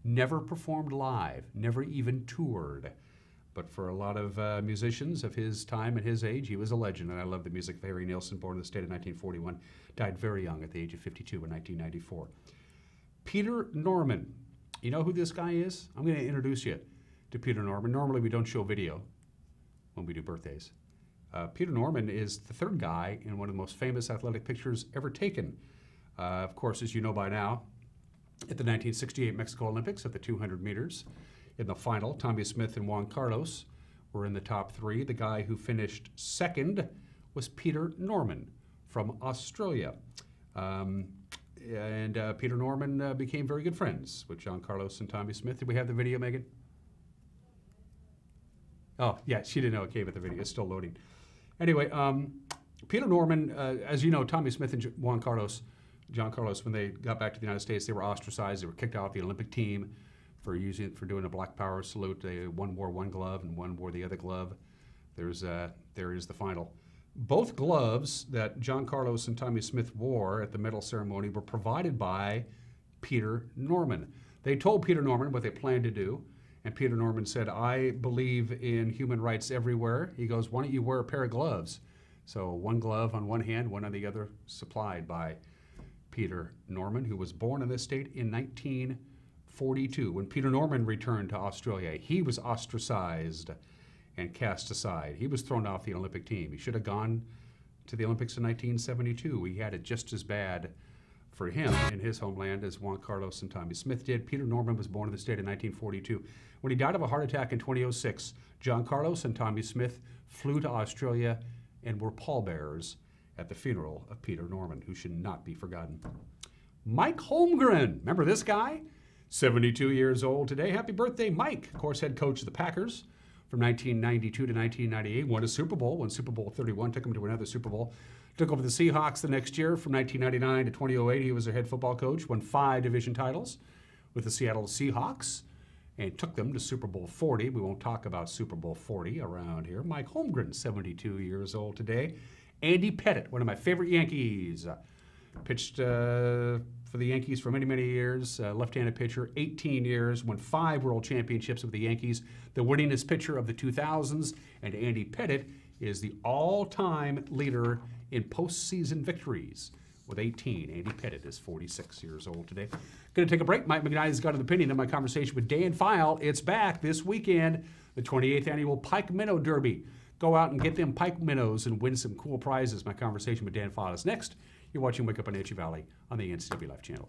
[SPEAKER 1] Never performed live, never even toured. But for a lot of musicians of his time and his age, he was a legend. And I love the music of Harry Nilsson, born in the state of 1941, died very young at the age of 52 in 1994. Peter Norman. You know who this guy is? I'm going to introduce you to Peter Norman. Normally we don't show video when we do birthdays. Peter Norman is the third guy in one of the most famous athletic pictures ever taken. Of course, as you know by now, at the 1968 Mexico Olympics at the 200 meters, in the final, Tommy Smith and Juan Carlos were in the top three. The guy who finished second was Peter Norman from Australia. Peter Norman became very good friends with John Carlos and Tommy Smith. Did we have the video, Megan? Oh, yeah, she didn't know it came with the video. It's still loading. Anyway, Peter Norman, as you know, Tommy Smith and John Carlos, when they got back to the United States, they were ostracized. They were kicked off the Olympic team for doing a Black Power salute. One wore one glove and one wore the other glove. There is the final. Both gloves that John Carlos and Tommy Smith wore at the medal ceremony were provided by Peter Norman. They told Peter Norman what they planned to do, and Peter Norman said, "I believe in human rights everywhere." He goes, "Why don't you wear a pair of gloves?" So one glove on one hand, one on the other, supplied by Peter Norman, who was born in this state in 1942. When Peter Norman returned to Australia, he was ostracized and cast aside. He was thrown off the Olympic team. He should have gone to the Olympics in 1972. He had it just as bad for him in his homeland as Juan Carlos and Tommy Smith did. Peter Norman was born in the state in 1942. When he died of a heart attack in 2006, John Carlos and Tommy Smith flew to Australia and were pallbearers at the funeral of Peter Norman, who should not be forgotten. Mike Holmgren, remember this guy? 72 years old today. Happy birthday, Mike. Of course, head coach of the Packers from 1992 to 1998. Won a Super Bowl, won Super Bowl 31, took him to another Super Bowl. Took over the Seahawks the next year from 1999 to 2008. He was their head football coach, won 5 division titles with the Seattle Seahawks. and took them to Super Bowl 40. We won't talk about Super Bowl 40 around here. Mike Holmgren, 72 years old today. Andy Pettitte, one of my favorite Yankees, pitched for the Yankees for many, many years. Left-handed pitcher, 18 years, won 5 World Championships with the Yankees, the winningest pitcher of the 2000s. And Andy Pettitte is the all-time leader in postseason victories with 18. Andy Pettitte is 46 years old today. Going to take a break. Mike McKnight's got an opinion on my conversation with Dan Feil. It's back this weekend, the 28th annual Pike Minnow Derby. Go out and get them pike minnows and win some cool prizes. My conversation with Dan Feil is next. You're watching Wake Up Wenatchee Valley on the NCW Life channel.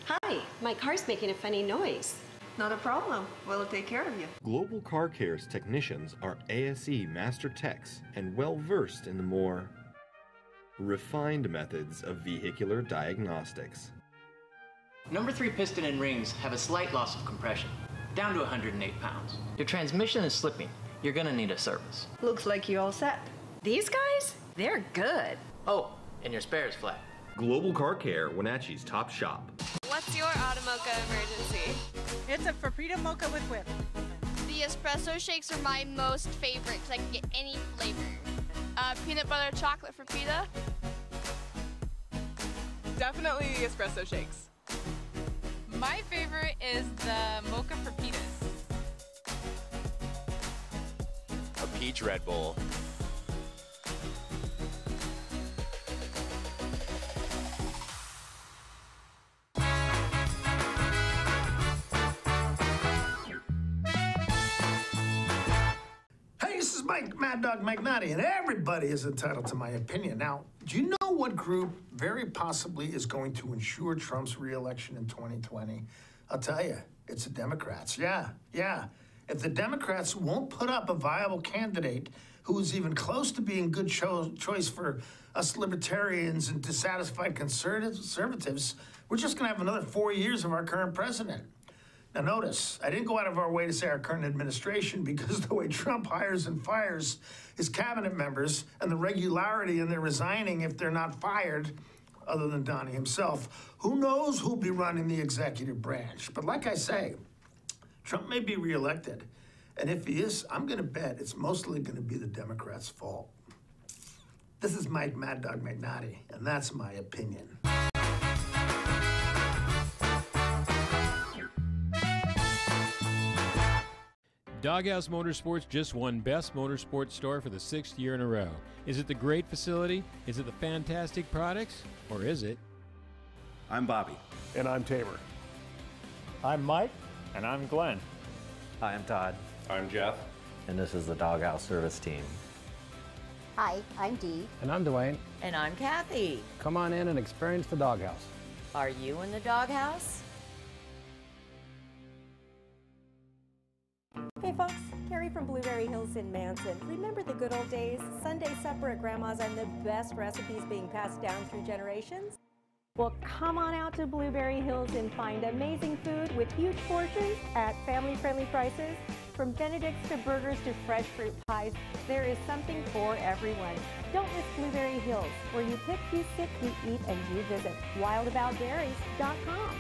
[SPEAKER 16] Hi, my car's making a funny noise.
[SPEAKER 17] Not a problem. We'll take care of you.
[SPEAKER 18] Global Car Care's technicians are ASE Master Techs and well-versed in the more refined methods of vehicular diagnostics.
[SPEAKER 19] Number 3 piston and rings have a slight loss of compression, down to 108 pounds. Your transmission is slipping. You're gonna need a service.
[SPEAKER 17] Looks like you all set.
[SPEAKER 16] These guys? They're good.
[SPEAKER 19] Oh, and your spare is flat.
[SPEAKER 18] Global Car Care, Wenatchee's top shop.
[SPEAKER 20] What's your auto-mocha emergency?
[SPEAKER 21] It's a Frappuccino mocha with whip.
[SPEAKER 20] The espresso shakes are my most favorite because I can get any flavor. Peanut butter chocolate for pita.
[SPEAKER 22] Definitely the espresso shakes.
[SPEAKER 23] My favorite is the mocha for pitas.
[SPEAKER 24] A peach Red Bull.
[SPEAKER 25] Hey, this is Mike Mad Dog Magnotti, and everybody is entitled to my opinion. Now, do you know what group very possibly is going to ensure Trump's re-election in 2020? I'll tell you, it's the Democrats. Yeah. If the Democrats won't put up a viable candidate who is even close to being good choice for us libertarians and dissatisfied conservatives, we're just going to have another 4 years of our current president. Now notice, I didn't go out of our way to say our current administration because the way Trump hires and fires his cabinet members and the regularity in their resigning if they're not fired, other than Donnie himself, who knows who'll be running the executive branch. But like I say, Trump may be reelected, and if he is, I'm gonna bet it's mostly gonna be the Democrats' fault. This is Mike Mad Dog Magnotti, and that's my opinion.
[SPEAKER 26] Doghouse Motorsports just won Best Motorsports Store for the 6th year in a row. Is it the great facility? Is it the fantastic products? Or is it?
[SPEAKER 27] I'm Bobby.
[SPEAKER 4] And I'm Tamer.
[SPEAKER 28] I'm Mike. And I'm Glenn.
[SPEAKER 29] Hi, I'm Todd.
[SPEAKER 30] I'm Jeff.
[SPEAKER 29] And this is the Doghouse Service Team.
[SPEAKER 31] Hi, I'm Dee.
[SPEAKER 32] And I'm Dwayne.
[SPEAKER 33] And I'm Kathy.
[SPEAKER 32] Come on in and experience the Doghouse.
[SPEAKER 33] Are you in the Doghouse?
[SPEAKER 34] Hey folks, Carrie from Blueberry Hills in Manson. Remember the good old days? Sunday supper at Grandma's and the best recipes being passed down through generations? Well, come on out to Blueberry Hills and find amazing food with huge portions at family-friendly prices. From Benedict's to burgers to fresh fruit pies, there is something for everyone. Don't miss Blueberry Hills, where you pick, you sip, you eat, and you visit. wildaboutberries.com.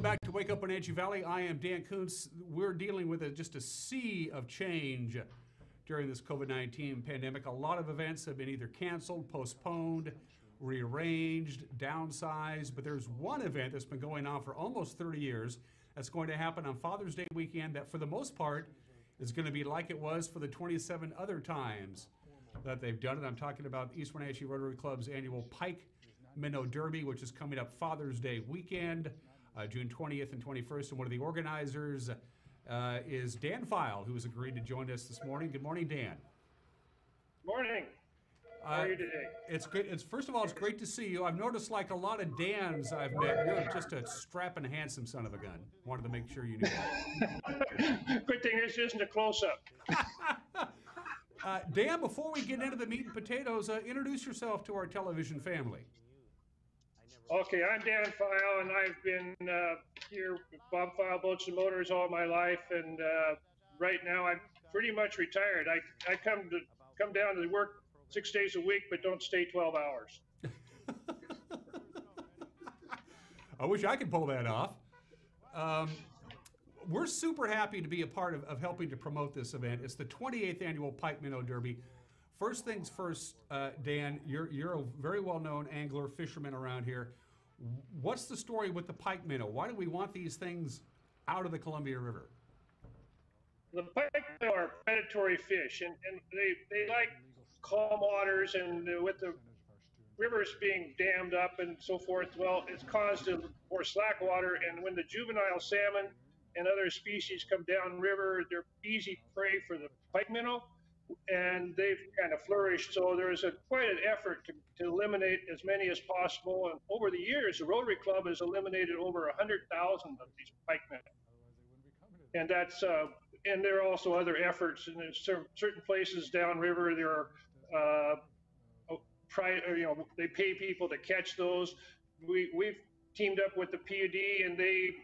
[SPEAKER 1] Back to Wake Up Wenatchee Valley. I am Dan Kuntz. We're dealing with just a sea of change during this COVID-19 pandemic. A lot of events have been either canceled, postponed, rearranged, downsized, but there's one event that's been going on for almost 30 years that's going to happen on Father's Day weekend that for the most part is going to be like it was for the 27 other times that they've done it. I'm talking about East Wenatchee Rotary Club's annual Pike Minnow Derby, which is coming up Father's Day weekend. June 20th and 21st. And one of the organizers is Dan Feil, who has agreed to join us this morning. Good morning, Dan.
[SPEAKER 2] Morning. How are you today?
[SPEAKER 1] It's good. First of all, it's great to see you. I've noticed, like a lot of Dans I've met, you're just a strapping, handsome son of a gun. Wanted to make sure you knew that.
[SPEAKER 2] Good thing this isn't a close-up.
[SPEAKER 1] Dan, before we get into the meat and potatoes, introduce yourself to our television family.
[SPEAKER 2] Okay, I'm Dan Feil, and I've been here with Bob Feil Boats and Motors all my life, and right now I'm pretty much retired. I come down to work 6 days a week, but don't stay 12 hours.
[SPEAKER 1] I wish I could pull that off. We're super happy to be a part of helping to promote this event. It's the 28th annual Pike Minnow Derby. First things first, Dan, you're a very well-known angler, fisherman around here. What's the story with the pike minnow? Why do we want these things out of the Columbia River?
[SPEAKER 2] The pike minnow are predatory fish, and they like calm waters, and with the rivers being dammed up and so forth, well, it's caused more slack water, and when the juvenile salmon and other species come downriver, they're easy prey for the pike minnow, and they've kind of flourished. So there's quite an effort to eliminate as many as possible, and over the years, the Rotary Club has eliminated over 100,000 of these pike minnow. And that's and there are also other efforts, and there's certain places downriver there are they pay people to catch those. We've teamed up with the PUD, and they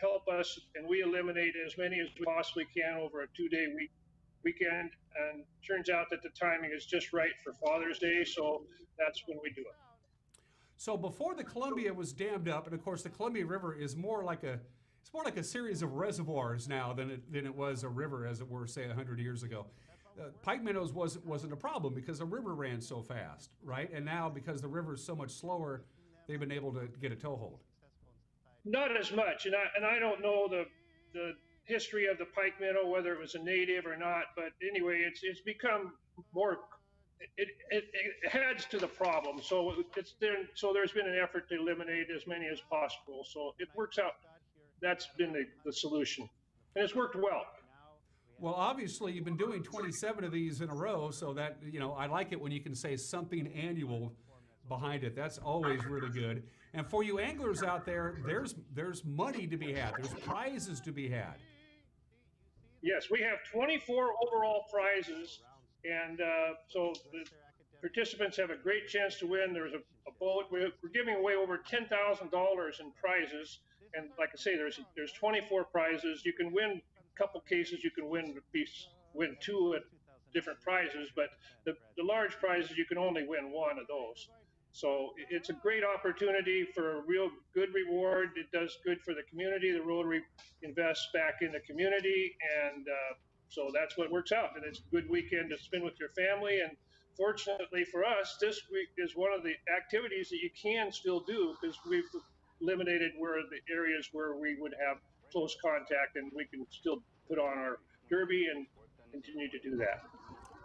[SPEAKER 2] help us, and we eliminate as many as we possibly can over a 2-day weekend. And turns out that the timing is just right for Father's Day, so that's when we do it.
[SPEAKER 1] So before the Columbia was dammed up, and of course the Columbia River is more like a series of reservoirs now than it was a river, as it were, say 100 years ago. Pike minnows wasn't a problem because the river ran so fast, right? And now because the river is so much slower, they've been able to get a toehold. Not as much, and I don't know the history of the pike minnow, whether it was a native or not. But anyway, it's become more. It adds to the problem. So there's been an effort to eliminate as many as possible. So it works out. That's been the solution, and it's worked well. Well, obviously, you've been doing 27 of these in a row, so that, I like it when you can say something annual behind it. That's always really good. And for you anglers out there, there's money to be had. There's prizes to be had. Yes, we have 24 overall prizes, and so the participants have a great chance to win. There's a boat. We're giving away over $10,000 in prizes, and like I say, there's 24 prizes. You can win couple cases, you can win 2 at different prizes, but the large prizes, you can only win 1 of those. So it's a great opportunity for a real good reward. It does good for the community. The Rotary invests back in the community, and so that's what works out. And it's a good weekend to spend with your family. And fortunately for us, this week is one of the activities that you can still do, because we've eliminated the areas where we would have close contact, and we can still put on our derby and continue to do that.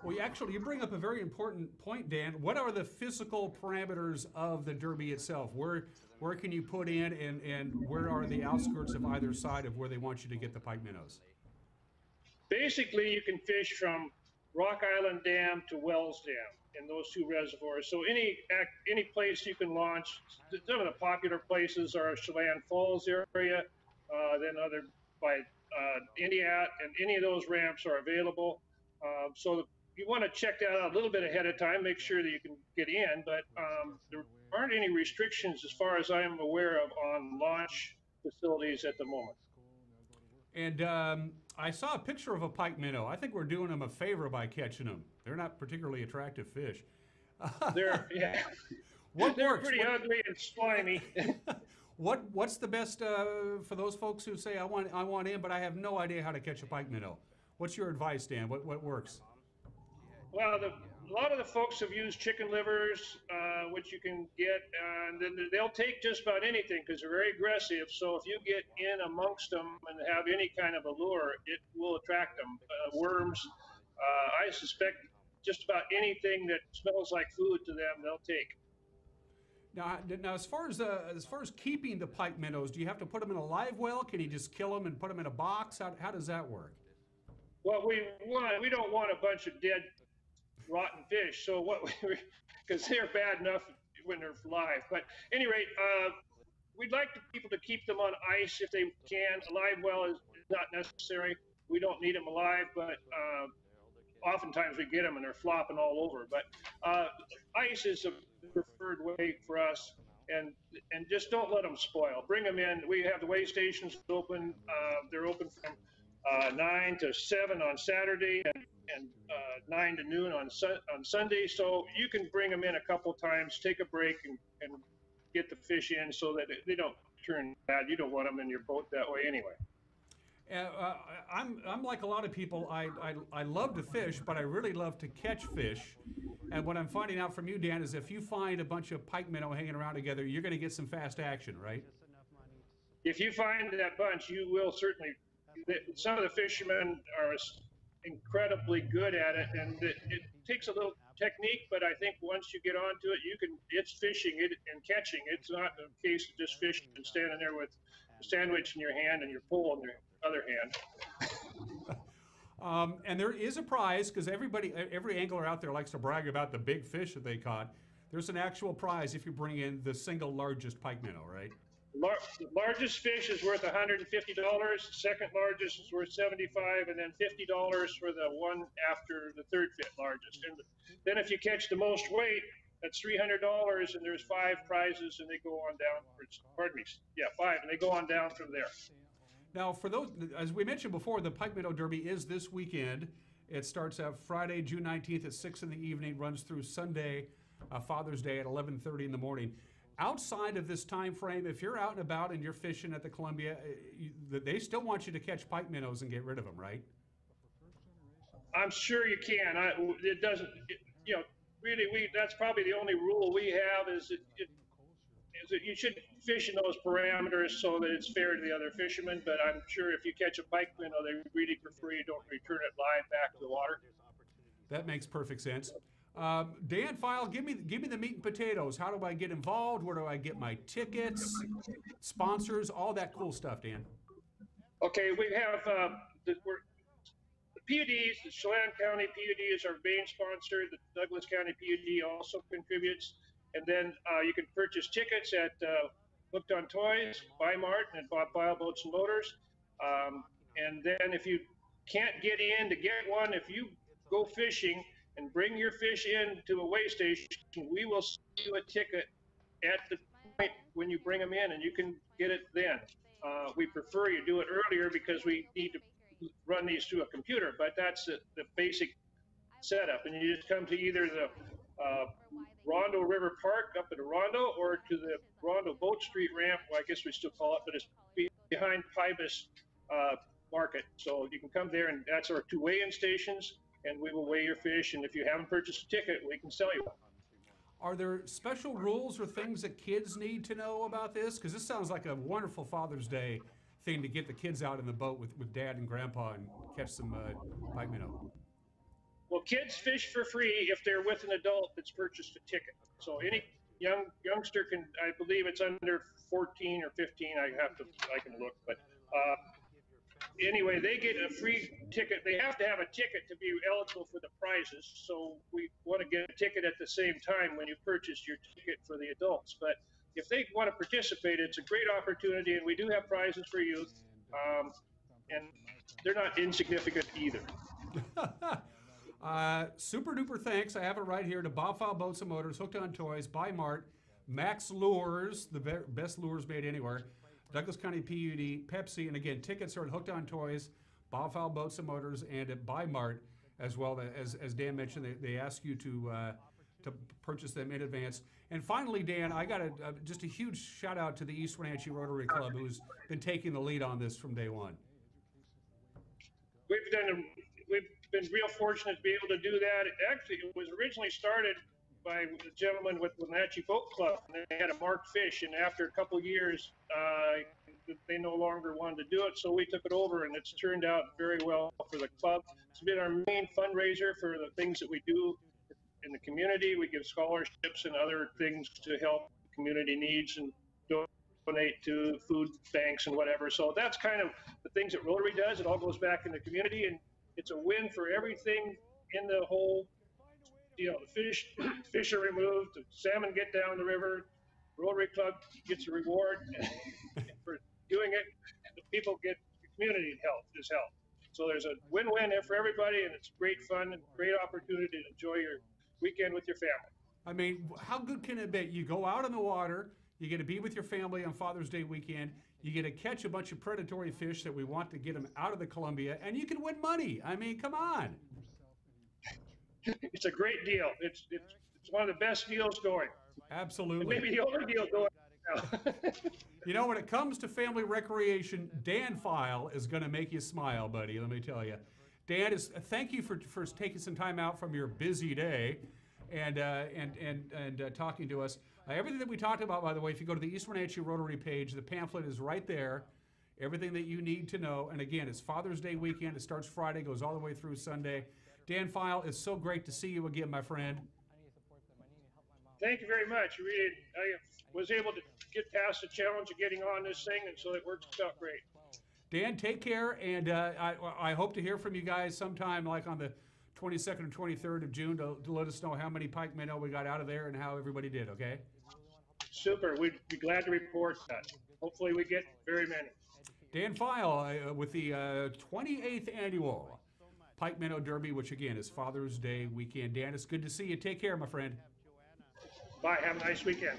[SPEAKER 1] Well, you bring up a very important point, Dan. What are the physical parameters of the derby itself? Where can you put in, and where are the outskirts of either side of where they want you to get the pike minnows? Basically, you can fish from Rock Island Dam to Wells Dam in those 2 reservoirs. So any place you can launch. Some of the popular places are Chelan Falls area, then other by Indiat, and any of those ramps are available. So you want to check that out a little bit ahead of time, make sure that you can get in, but there aren't any restrictions as far as I'm aware of on launch facilities at the moment. And I saw a picture of a pike minnow. I think we're doing them a favor by catching them. They're not particularly attractive fish. They're pretty ugly and slimy. What's the best for those folks who say I want in, but I have no idea how to catch a pike minnow? What's your advice, Dan? What works? Well, a lot of the folks have used chicken livers, which you can get, and then they'll take just about anything because they're very aggressive. So if you get in amongst them and have any kind of a lure, it will attract them. Worms, I suspect just about anything that smells like food to them, they'll take. Now, as far as keeping the pike minnows, do you have to put them in a live well? Can you just kill them and put them in a box? How does that work?
[SPEAKER 2] Well, we don't want a bunch of dead, rotten fish. So because they're bad enough when they're live. But at any rate, we'd like people to keep them on ice if they can. A live well is not necessary. We don't need them alive, but oftentimes we get them and they're flopping all over. But ice is a preferred way for us, and just don't let them spoil. Bring them in. We have the weigh stations open. They're open from 9 to 7 on Saturday and 9 to noon on Sunday. So you can bring them in a couple times, take a break, and get the fish in so that they don't turn bad. You don't want them in your boat that way anyway.
[SPEAKER 1] I'm like a lot of people. I love to fish, but I really love to catch fish. And what I'm finding out from you, Dan, is if you find a bunch of pike minnow hanging around together, you're going to get some fast action, right?
[SPEAKER 2] If you find that bunch, you will certainly. Some of the fishermen are incredibly good at it, and it takes a little technique, but I think once you get onto it, it's fishing it and catching. It's not a case of just fishing and standing there with a sandwich in your hand and your pole in your other hand.
[SPEAKER 1] And there is a prize, because every angler out there likes to brag about the big fish that they caught. There's an actual prize if you bring in the single largest pike minnow, right?
[SPEAKER 2] The largest fish is worth $150. Second largest is worth $75, and then $50 for the one after the third largest. And then if you catch the most weight, that's $300, and there's 5 prizes, and they go on down. Pardon me, yeah, 5, and they go on down from there.
[SPEAKER 1] Now, for those, as we mentioned before, the Pike Minnow Derby is this weekend. It starts out Friday, June 19th at 6 in the evening, runs through Sunday, Father's Day at 11:30 in the morning. Outside of this time frame, if you're out and about and you're fishing at the Columbia, they still want you to catch pike minnows and get rid of them, right?
[SPEAKER 2] I'm sure you can. It doesn't, really, that's probably the only rule we have is that you should fish in those parameters so that it's fair to the other fishermen. But I'm sure if you catch a pike minnow, they really prefer you don't return it live back to the water.
[SPEAKER 1] That makes perfect sense. Dan Feil, give me the meat and potatoes. How do I get involved? Where do I get my tickets, sponsors, all that cool stuff, Dan?
[SPEAKER 2] Okay, we have the PUDs, the Chelan County PUD is our main sponsor. The Douglas County PUD also contributes. And then you can purchase tickets at Hooked on Toys, Buy Mart, and Bob Feil Boats and Motors. And then if you can't get in to get one, if you go fishing and bring your fish in to a weigh station, we will send you a ticket at the point when you bring them in, and you can get it then. We prefer you do it earlier because we need to run these through a computer, but that's the basic setup. And you just come to either the Rondo River Park up at the Rondo or to the Rondo Boat Street ramp, well, I guess we still call it, but it's behind Pybus Market. So you can come there, and that's our 2 weigh-in stations, and we will weigh your fish, and if you haven't purchased a ticket, we can sell you one.
[SPEAKER 1] Are there special rules or things that kids need to know about this? Because this sounds like a wonderful Father's Day thing to get the kids out in the boat with Dad and Grandpa and catch some pike minnow.
[SPEAKER 2] Well, kids fish for free if they're with an adult that's purchased a ticket. So any youngster can, I believe it's under 14 or 15. I can look, but anyway, they get a free ticket. They have to have a ticket to be eligible for the prizes. So we want to get a ticket at the same time when you purchase your ticket for the adults. But if they want to participate, it's a great opportunity, and we do have prizes for youth, and they're not insignificant either.
[SPEAKER 1] Super duper thanks. I have it right here to Bob Feil Boats and Motors, Hooked on Toys, Buy Mart, Max Lures, the best lures made anywhere, Douglas County PUD, Pepsi, and again, tickets are at Hooked on Toys, Bob Feil Boats and Motors, and at Buy Mart as well. As Dan mentioned, they ask you to purchase them in advance. And finally, Dan, I got just a huge shout out to the East Wenatchee Rotary Club, who's been taking the lead on this from day one.
[SPEAKER 2] We've been real fortunate to be able to do that. It was originally started by a gentleman with Wenatchee Boat Club, and they had a marked fish, and after a couple of years, they no longer wanted to do it, so we took it over, and it's turned out very well for the club. It's been our main fundraiser for the things that we do in the community. We give scholarships and other things to help community needs and donate to food banks and whatever. So that's kind of the things that Rotary does. It all goes back in the community, and it's a win for everything in the whole. The fish are removed, the salmon get down the river, Rotary Club gets a reward for doing it, and the people get the community is helped. So there's a win-win there for everybody, and it's great fun and great opportunity to enjoy your weekend with your family.
[SPEAKER 1] I mean, how good can it be? You go out in the water, you get to be with your family on Father's Day weekend, you get to catch a bunch of predatory fish that we want to get them out of the Columbia, and you can win money. I mean, come on.
[SPEAKER 2] It's a great deal. It's one of the best deals going.
[SPEAKER 1] Absolutely.
[SPEAKER 2] And maybe the only deal going now.
[SPEAKER 1] You know, when it comes to family recreation, Dan Feil is going to make you smile, buddy. Let me tell you. Dan, thank you for taking some time out from your busy day and talking to us. Everything that we talked about, by the way, if you go to the East Wenatchee Rotary page, the pamphlet is right there. Everything that you need to know. And again, it's Father's Day weekend. It starts Friday, goes all the way through Sunday. Dan Feil, it's so great to see you again, my friend.
[SPEAKER 2] Thank you very much. I was able to get past the challenge of getting on this thing, and so it works out great.
[SPEAKER 1] Dan, take care, and I hope to hear from you guys sometime like on the 22nd or 23rd of June to let us know how many pike minnow we got out of there and how everybody did, okay?
[SPEAKER 2] Super. We'd be glad to report that. Hopefully we get very many.
[SPEAKER 1] Dan Feil with the 28th annual Pike Minnow Derby, which again is Father's Day weekend. Dan, it's good to see you. Take care, my friend.
[SPEAKER 2] Bye. Have a nice weekend.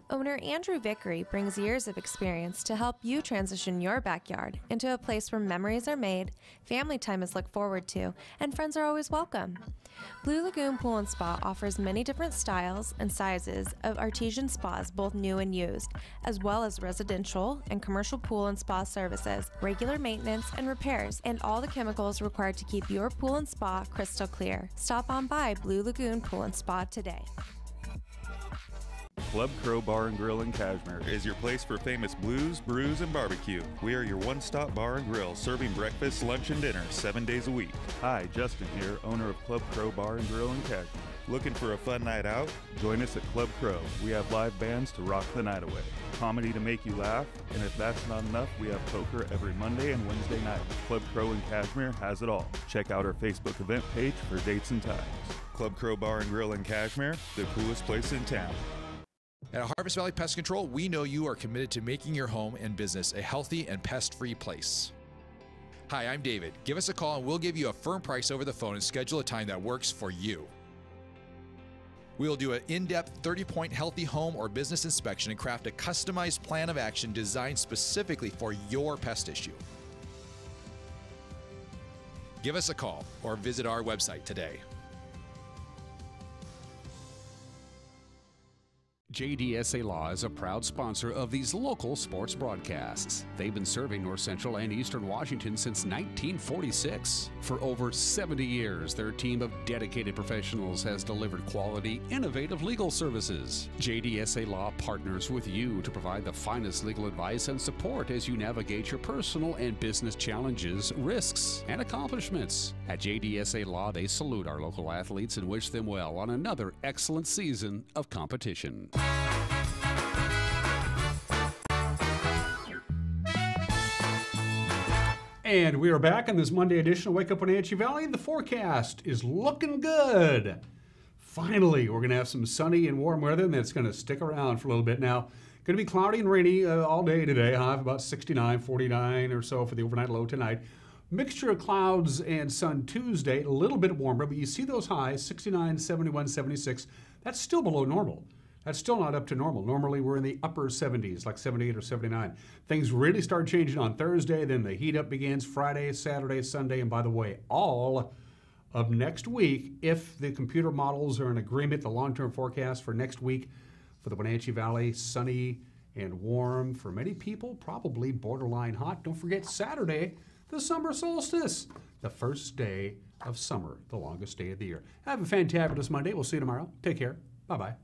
[SPEAKER 3] Owner Andrew Vickery brings years of experience to help you transition your backyard into a place where memories are made, family time is looked forward to, and friends are always welcome. Blue Lagoon Pool & Spa offers many different styles and sizes of artesian spas, both new and used, as well as residential and commercial pool and spa services, regular maintenance and repairs, and all the chemicals required to keep your pool and spa crystal clear. Stop on by Blue Lagoon Pool & Spa today.
[SPEAKER 27] Club Crow Bar and Grill in Cashmere is your place for famous blues, brews, and barbecue. We are your one-stop bar and grill, serving breakfast, lunch, and dinner 7 days a week. Hi, Justin here, owner of Club Crow Bar and Grill in Cashmere. Looking for a fun night out? Join us at Club Crow. We have live bands to rock the night away, comedy to make you laugh, and if that's not enough, we have poker every Monday and Wednesday night. Club Crow in Cashmere has it all. Check out our Facebook event page for dates and times. Club Crow Bar and Grill in Cashmere, the coolest place in town.
[SPEAKER 5] At Harvest Valley Pest Control, we know you are committed to making your home and business a healthy and pest-free place. Hi, I'm David. Give us a call and we'll give you a firm price over the phone and schedule a time that works for you. We'll do an in-depth 30-point healthy home or business inspection and craft a customized plan of action designed specifically for your pest issue. Give us a call or visit our website today.
[SPEAKER 6] JDSA Law is a proud sponsor of these local sports broadcasts. They've been serving North Central and Eastern Washington since 1946. For over 70 years, their team of dedicated professionals has delivered quality, innovative legal services. JDSA Law partners with you to provide the finest legal advice and support as you navigate your personal and business challenges, risks, and accomplishments. At JDSA Law, they salute our local athletes and wish them well on another excellent season of competition.
[SPEAKER 1] And we are back on this Monday edition of Wake Up Wenatchee Valley. The forecast is looking good. Finally, we're going to have some sunny and warm weather, and that's going to stick around for a little bit. Now, going to be cloudy and rainy all day today. High of about 69, 49 or so for the overnight low tonight. Mixture of clouds and sun Tuesday, a little bit warmer, but you see those highs, 69, 71, 76. That's still below normal. That's still not up to normal. Normally, we're in the upper 70s, like 78 or 79. Things really start changing on Thursday, then the heat up begins Friday, Saturday, Sunday, and by the way, all of next week, if the computer models are in agreement, the long-term forecast for next week for the Wenatchee Valley, sunny and warm. For many people, probably borderline hot. Don't forget Saturday, the summer solstice, the first day of summer, the longest day of the year. Have a fantabulous Monday. We'll see you tomorrow. Take care. Bye-bye.